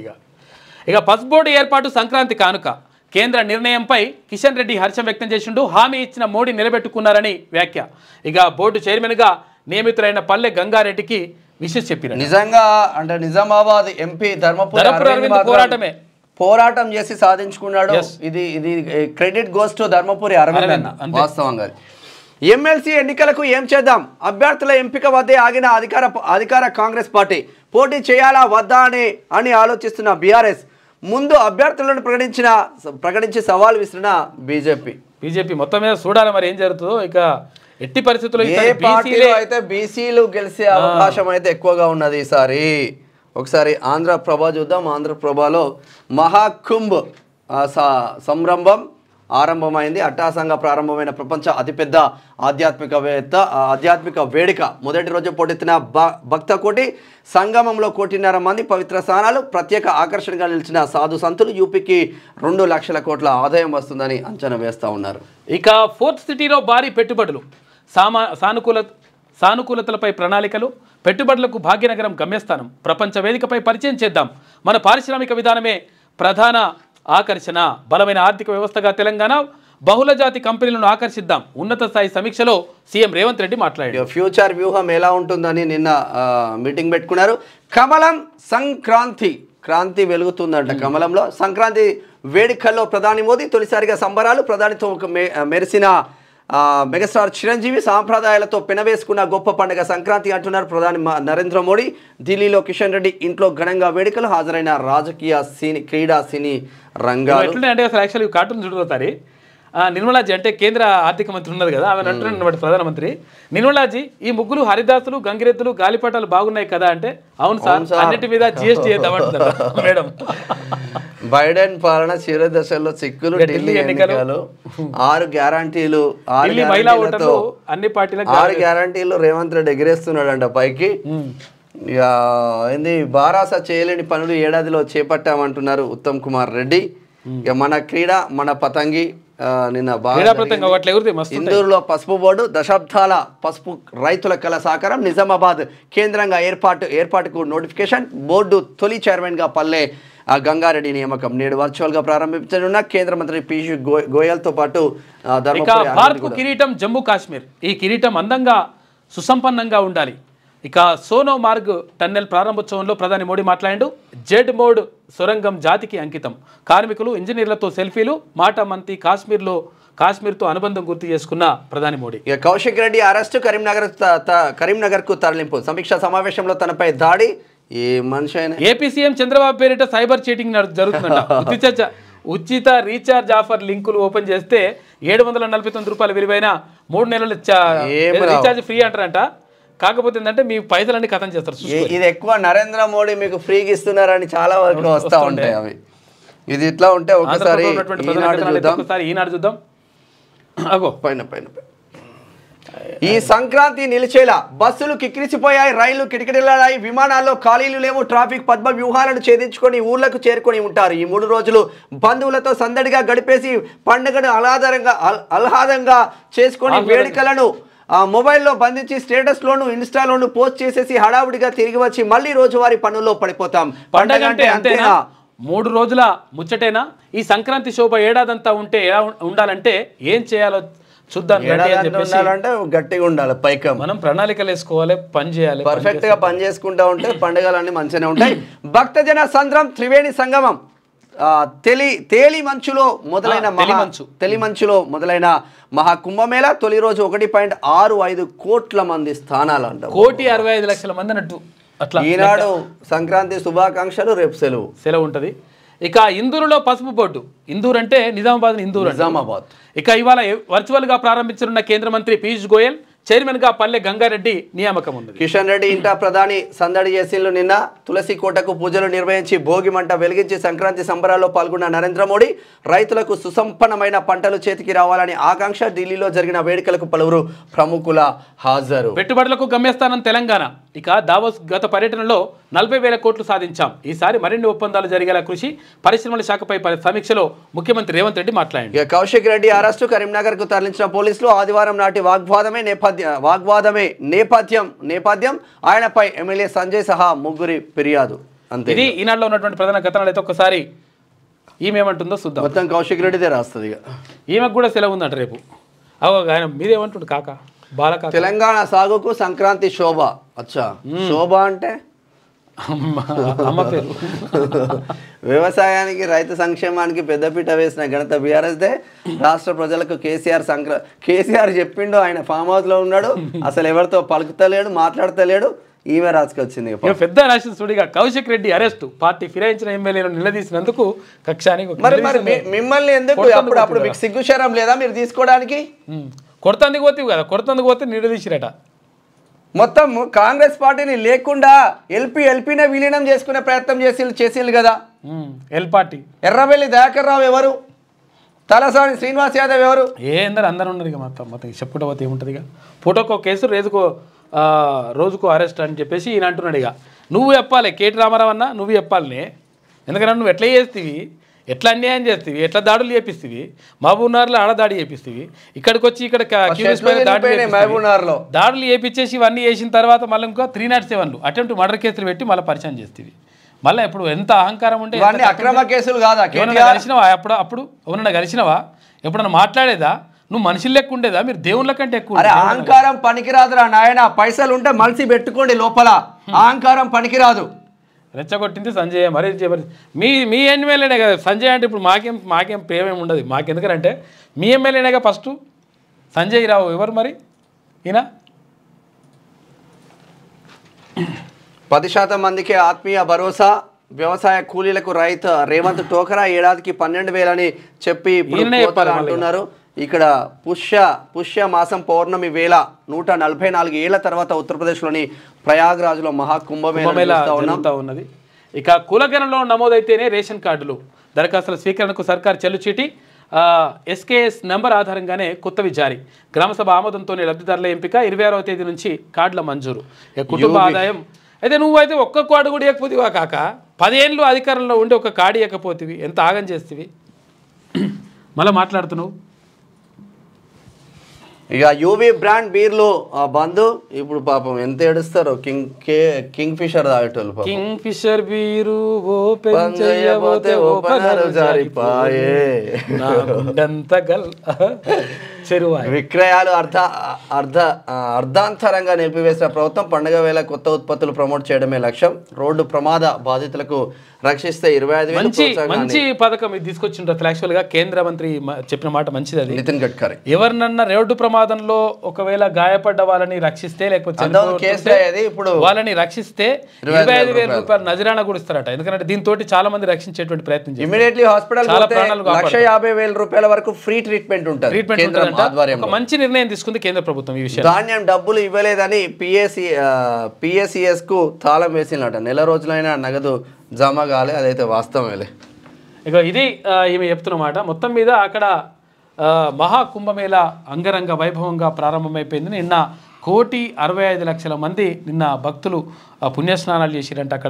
ఇక పసుపు బోర్డు ఏర్పాటు సంక్రాంతి కానుక, కేంద్ర నిర్ణయంపై కిషన్ రెడ్డి హర్షం వ్యక్తం చేసిండు. హామీ ఇచ్చిన మోడీ నిలబెట్టుకున్నారని వ్యాఖ్య. ఇక బోర్డు చైర్మన్గా నియమితులైన పల్లె గంగారెడ్డికి విషయం చెప్పిన. నిజంగా అంటే నిజామాబాద్ ఎంపీ ధర్మపురి పోరాటమే పోరాటం చేసి సాధించుకున్నాడు. ఇది credit goes to Dharmapuri Arvind అన్న. వాస్తవంగా ఎమ్మెల్సీ ఎన్నికలకు ఏం చేద్దాం, అభ్యర్థుల ఎంపిక వద్దే ఆగిన అధికార కాంగ్రెస్ పార్టీ. పోటీ చేయాలా వద్దా అని ఆలోచిస్తున్న బీఆర్ఎస్. ముందు అభ్యర్థులను ప్రకటించి సవాల్ విసిరిన బీజేపీ మొత్తం మీద చూడాలి మరి ఏం జరుగుతుందో. ఇక ఎట్టి పరిస్థితుల్లో ఏ పార్టీలో అయితే బీసీలు గెలిచే అవకాశం అయితే ఎక్కువగా ఉన్నది ఈసారి. ఒకసారి ఆంధ్రప్రభ చూద్దాం. ఆంధ్రప్రభలో మహాకుంభ్ సంరంభం ఆరంభమైంది. అట్టాసంగా ప్రారంభమైన ప్రపంచ అతిపెద్ద ఆధ్యాత్మిక వేడుక. మొదటి రోజు పోటెత్తిన భక్త కోటి, సంగమంలో 1.5 మంది, పవిత్ర స్నానాలు. ప్రత్యేక ఆకర్షణగా నిలిచిన సాధు సంతులు. యూపీకి 2 లక్షల కోట్ల ఆదాయం వస్తుందని అంచనా వేస్తూ ఉన్నారు. ఇక ఫోర్త్ సిటీలో భారీ పెట్టుబడులు, సానుకూలతలపై ప్రణాళికలు, పెట్టుబడులకు భాగ్యనగరం గమ్యస్థానం. ప్రపంచ వేదికపై పరిచయం చేద్దాం, మన పారిశ్రామిక విధానమే ప్రధాన ఆకర్షణ. బలమైన ఆర్థిక వ్యవస్థగా తెలంగాణ, బహుళజాతి కంపెనీలను ఆకర్షిద్దాం. ఉన్నత స్థాయి సమీక్షలో సీఎం రేవంత్ రెడ్డి మాట్లాడారు. ఫ్యూచర్ వ్యూహం ఎలా ఉంటుందని నిన్న మీటింగ్ పెట్టుకున్నారు. కమలం క్రాంతి వెలుగుతుందంట. కమలంలో సంక్రాంతి వేడుకల్లో ప్రధాని మోదీ తొలిసారిగా సంబరాలు. ప్రధానితో మెరిసిన మెగాస్టార్ చిరంజీవి. సాంప్రదాయాలతో పెనవేసుకున్న గొప్ప పండుగ సంక్రాంతి అంటున్నారు ప్రధాని నరేంద్ర మోడీ. ఢిల్లీలో కిషన్ రెడ్డి ఇంట్లో ఘనంగా వేడుకలు. హాజరైన రాజకీయ క్రీడా సినీ రంగాలు. అంటే అసలు యాక్చువల్లీ కార్టూన్ చూడతారు. నిర్మలాజీ అంటే కేంద్ర ఆర్థిక మంత్రి ఉన్నది కదా, ఆమె అంటున్నాడు ప్రధానమంత్రి. నిర్మలాజీ, ఈ ముగ్గులు హరిదాసులు, గంగిరెద్దులు, గాలిపటాలు బాగున్నాయి కదా అంటే, అవును సార్, అన్నిటి మీద జీఎస్టీ వేద్దామంటున్నారు మేడం. బైడెన్ పాలన చివరి దశల్లో చిక్కులు. ఢిల్లీ ఎన్నికలు 6 గ్యారంటీలు. 6 గ్యారంటీలు రేవంత్ రెడ్డి ఎగిరేస్తున్నాడంట పైకి. ఇక ఏంది బారాస చేయలేని పనులు ఏడాదిలో చేపట్టామంటున్నారు ఉత్తమ్ కుమార్ రెడ్డి. ఇక మన క్రీడ మన పతంగి నిన్న ఇందూరులో పసుపు బోర్డు. దశాబ్దాల పసుపు రైతుల కళ సాకారం. నిజామాబాద్ కేంద్రంగా ఏర్పాటుకు నోటిఫికేషన్. బోర్డు తొలి చైర్మన్గా పల్లె గంగారెడ్డి నియామకం. నేడు వర్చువల్ గా ప్రారంభించనున్న కేంద్ర మంత్రి పీయూష్ గోయల్ తో పాటు భారత్కు కిరీటం జమ్మూ కాశ్మీర్. ఈ కిరీటం అందంగా సుసంపన్నంగా ఉండాలి. ఇక సోనో మార్గ్ టన్నెల్ ప్రారంభోత్సవంలో ప్రధాని మోడీ మాట్లాడాడు. జెడ్ మోడ్ సొరంగం జాతికి అంకితం. కార్మికులు, ఇంజనీర్లతో సెల్ఫీలు. మాట మంతి కాశ్మీర్తో అనుబంధం గుర్తు చేసుకున్న ప్రధాని మోడీ. ఇక కౌశిక్ రెడ్డి అరెస్టు. కరీంనగర్ కు తరలింపు. సమీక్షా సమావేశంలో తనపై దాడి. ఏ మనిషి అయినా. ఏపీ సీఎం చంద్రబాబు పేరిట సైబర్ చీటింగ్ జరుగుతుందంట. ఉచిత రీఛార్జ్ ఆఫర్ లింకులు ఓపెన్ చేస్తే 749 రూపాయల విలువైన 3 నెలల రీఛార్జ్ ఫ్రీ అంటారంట. కాకపోతే ఏంటంటే మీ పైసలన్నీ కథం చేస్తారు. ఇది ఎక్కువ నరేంద్ర మోడీ మీకు ఫ్రీగా ఇస్తున్నారని చాలా వరకు వస్తూ ఉంటాయి అవి. ఇది ఇట్లా ఉంటే ఒకసారి ఈనాడు చూద్దాం. అగో పైన ఈ సంక్రాంతి నిలిచేలా బస్సులు కిక్కిరిసిపోయాయి, రైళ్లు కిటకిటలాడాయి, విమానాల్లో ఖాళీలు లేవు. ట్రాఫిక్ పద్మ వ్యూహాలను ఛేదించుకొని ఊర్లకు చేరుకొని ఉంటారు. ఈ 3 రోజులు బంధువులతో సందడిగా గడిపేసి పండుగను ఆహ్లాదంగా చేసుకొని వేడుకలను మొబైల్లో బంధించి స్టేటస్లోను ఇన్స్టాలోను పోస్ట్ చేసేసి హడావుడిగా తిరిగి వచ్చి మళ్ళీ రోజువారీ పనుల్లో పడిపోతాం. పండుగ అంటే అంతేనా? 3 రోజుల ముచ్చటేనా? ఈ సంక్రాంతి శోభ ఏడాదంతా ఉంటే ఎలా ఉండాలంటే ఏం చేయాలో చూద్దాం. గట్టిగా ఉండాలి. పైకం మనం ప్రణాళికలు వేసుకోవాలి, పని చేయాలి. పర్ఫెక్ట్ గా పని చేసుకుంటా ఉంటే పండుగలన్నీ మంచిగానే ఉంటాయి. భక్తజన సంద్రం త్రివేణి సంగమం. తేలి మంచులో మొదలైన మహాకుంభమేళ తొలి రోజు 1.65 కోట్ల మంది స్థానాలు అంట. 1,65,00,000 మంది అన్నట్టు. అట్లా ఈనాడు సంక్రాంతి శుభాకాంక్షలు. రేపు సెలవు ఉంటుంది. ఇక ఇందూరులో పసుపు బోర్డు. ఇందూరు అంటే నిజామాబాద్. నిజామాబాద్. ఇక ఇవాళ వర్చువల్ గా ప్రారంభించనున్న కేంద్ర మంత్రి పీయూష్ గోయల్ చైర్మన్గా పల్లె గంగారెడ్డి నియామకం ఉంది. కిషన్ రెడ్డి ఇంట ప్రధాని సందడి చేసిండ్రు. నిన్న తులసి కోటకు పూజలు నిర్వహించి భోగి మంట వెలిగించి సంక్రాంతి సంబరాల్లో పాల్గొన్న నరేంద్ర మోడీ రైతులకు సుసంపన్నమైన పంటలు చేతికి రావాలని ఆకాంక్ష. ఢిల్లీలో జరిగిన వేడుకలకు పలువురు ప్రముఖుల హాజరు. పెట్టుబడులకు గమ్యస్థానం తెలంగాణ. ఇక దావోస్ గత పర్యటనలో 40,000 కోట్లు సాధించాం. ఈసారి మరిన్ని ఒప్పందాలు జరిగేలా కృషి. పరిశ్రమల శాఖపై సమీక్షలో ముఖ్యమంత్రి రేవంత్ రెడ్డి మాట్లాడారు. ఇక కౌశిక్ రెడ్డి అరెస్టు. కరీంనగర్ కు తరలించిన పోలీసులు. ఆదివారం నాటి నేపథ్యం ఆయనపై ఎమ్మెల్యే సంజయ్ సహా ముగ్గురి ఫిర్యాదు. అంతే. ఇది ఈనాడులో ఉన్నటువంటి ప్రధాన కథనాలు. అయితే ఒక్కసారి ఈమె ఏమంటుందో చూద్దాం. మొత్తం కౌశిక్ రెడ్డిదే రాస్తుంది. ఇక ఈమెకు కూడా సెలవు ఉందంట రేపు. ఆయన మీరేమంటుండు కాక బాలకా. తెలంగాణ సాగుకు సంక్రాంతి శోభ. అచ్చా, శోభ అంటే అమ్మ పేరు. వ్యవసాయానికి రైతు సంక్షేమానికి పెద్దపీట వేసిన ఘనత బీఆర్ఎస్దే. రాష్ట్ర ప్రజలకు కేసీఆర్ చెప్పిండు. ఆయన ఫామ్ హౌస్ లో ఉన్నాడు, అసలు ఎవరితో పలుకుతలేడు, మాట్లాడతలేడు. ఈమె రాసుకొచ్చింది. పెద్ద రాసిన సుడిగా కౌశిక్ రెడ్డి అరెస్టు. పార్టీ ఫిరాయించిన ఎమ్మెల్యేను నిలదీసినందుకు కక్షానికి. మిమ్మల్ని ఎందుకు అప్పుడు మీకు సిగ్గుశరం లేదా మీరు తీసుకోవడానికి? కొడతందుకు పోతే కదా, కొడతందుకు పోతే నిలదీసిరట. మొత్తం కాంగ్రెస్ పార్టీని లేకుండా ఎల్పీనే విలీనం చేసుకునే ప్రయత్నం చేసిండు కదా. L party. ఎర్రబెల్లి దయాకర్ రావు ఎవరు? తలసాని శ్రీనివాస్ యాదవ్ ఎవరు? అందరూ ఉన్నారు. ఇక మొత్తం చెప్పుకుంటూ పోతే ఏముంటుంది. ఇక ఫోటోకో కేసు, రోజుకో అరెస్ట్ అని చెప్పేసి ఈయన అంటున్నాడు. ఇక నువ్వు చెప్పాలి, కేటీ రామారావు అన్న నువ్వు చెప్పాలి. ఎందుకంటే నువ్వు ఎట్లా చేస్తేవి, ఎట్లా అన్యాయం చేస్తేవి, ఎట్లా దాడులు చేపిస్తేవి. మహబూబ్నగర్లో ఆడదాడి చేపిస్తేవి, ఇక్కడికి వచ్చి ఇక్కడ దాడులు చేపించేసి ఇవన్నీ చేసిన తర్వాత మళ్ళీ ఇంకా 307 అటెంప్ట్ మర్డర్ కేసులు పెట్టి మళ్ళీ పరిచయం చేస్తేవి. మళ్ళీ ఇప్పుడు ఎంత అహంకారం ఉంటే అక్రమ కేసులు కాదా? కలిసినవా? అప్పుడు ఎవరన్నా కలిసినవా? ఎప్పుడన్నా మాట్లాడేదా? నువ్వు మనుషులు లెక్క ఉండేదా? మీరు దేవుళ్ళ కంటే ఎక్కువ. అహంకారం పనికిరాదురా నాయన. పైసలు ఉంటే మనిషి పెట్టుకోండి లోపల. అహంకారం పనికిరాదు. రెచ్చగొట్టింది సంజయ్. మరి మీ ఎమ్మెల్యేనే కదా సంజయ్ అంటే. ఇప్పుడు మాకేం ప్రేమ ఏమి ఉండదు. మాకెందుకంటే మీ ఎమ్మెల్యేనేగా ఫస్ట్ సంజయ్ రావు. ఎవరు మరి ఈయన? 10% మందికి ఆత్మీయ భరోసా. వ్యవసాయ కూలీలకు రేవంత్ టోకరా. ఏడాదికి 12,000 అని చెప్పి అంటున్నారు. ఇక్కడ పుష్య మాసం పౌర్ణమి వేళ 144 ఏళ్ల తర్వాత ఉత్తరప్రదేశ్లోని ప్రయాగ్రాజ్లో మహాకుంభమేళా ఉన్నది. ఇక కులగణంలో నమోదైతేనే రేషన్ కార్డులు. దరఖాస్తుల స్వీకరణకు సర్కార్ చెల్లుచీటి. ఎస్కేఎస్ నెంబర్ ఆధారంగానే కొత్తవి జారీ. గ్రామసభ ఆమోదంతోనే లబ్ధిదారుల ఎంపిక. 26వ తేదీ నుంచి కార్డుల మంజూరు. కుటుంబ ఆదాయం అయితే నువ్వైతే ఒక్క కార్డు కూడా ఇవ్వకపోతేవా కాక 10 ఏళ్ళు అధికారంలో ఉండి ఒక కార్డు ఇవ్వకపోతేవి ఎంత ఆగం చేస్తేవి. మళ్ళీ మాట్లాడుతున్నావు. ఇక యూవీ బ్రాండ్ బీర్లు బంద్. ఇప్పుడు పాపం ఎంత ఏడుస్తారు. కింగ్ ఫిషర్ తాగేటోళ్ళు. కింగ్ ఫిషర్ బీరు ఓపెన్ చేయబోతే ఓపెనర్ జారిపాయే. విక్రయాలు అర్ధాంతరంగా నిలిపివేసిన ప్రభుత్వం. పండుగ వేళ కొత్త ఉత్పత్తులు ప్రమోట్ చేయడమే లక్ష్యం. రోడ్డు ప్రమాద బాధితులకు రక్షిస్తే 25,000. మంచి పథకం ఇది తీసుకొచ్చిండ్రు. యాక్చువల్ గా కేంద్ర మంత్రి చెప్పిన మాట మంచిది. అది నితిన్ గడ్కరీ. ఎవరినన్నా రోడ్డు ప్రమాదంలో ఒకవేళ గాయపడ్డ వాళ్ళని రక్షిస్తే, లేకపోతే వాళ్ళని రక్షిస్తే 25,000 రూపాయలు నజరానా కూడా ఇస్తారట. ఎందుకంటే దీంతో చాలా మంది రక్షించేటువంటి ప్రయత్నం చేస్తారు. ఇమిడియట్లీ హాస్పిటల్ 1,50,000 రూపాయల వరకు ఫ్రీ ట్రీట్మెంట్ ఉంటుంది. ఒక మంచి నిర్ణయం తీసుకుంది కేంద్ర ప్రభుత్వం ఈ విషయం. ధాన్యం డబ్బులు ఇవ్వలేదని పిఎస్సిఎస్ కు తాళం వేసినట. నెల రోజులైనా నగదు జమ కాలే. అదైతే వాస్తవమేలే. ఇక ఇది ఈమె చెప్తున్నమాట. మొత్తం మీద అక్కడ మహాకుంభమేళ అంగరంగ వైభవంగా ప్రారంభమైపోయింది. నిన్న 1,65,00,000 మంది నిన్న భక్తులు పుణ్యస్నానాలు చేసిరంట. అక్కడ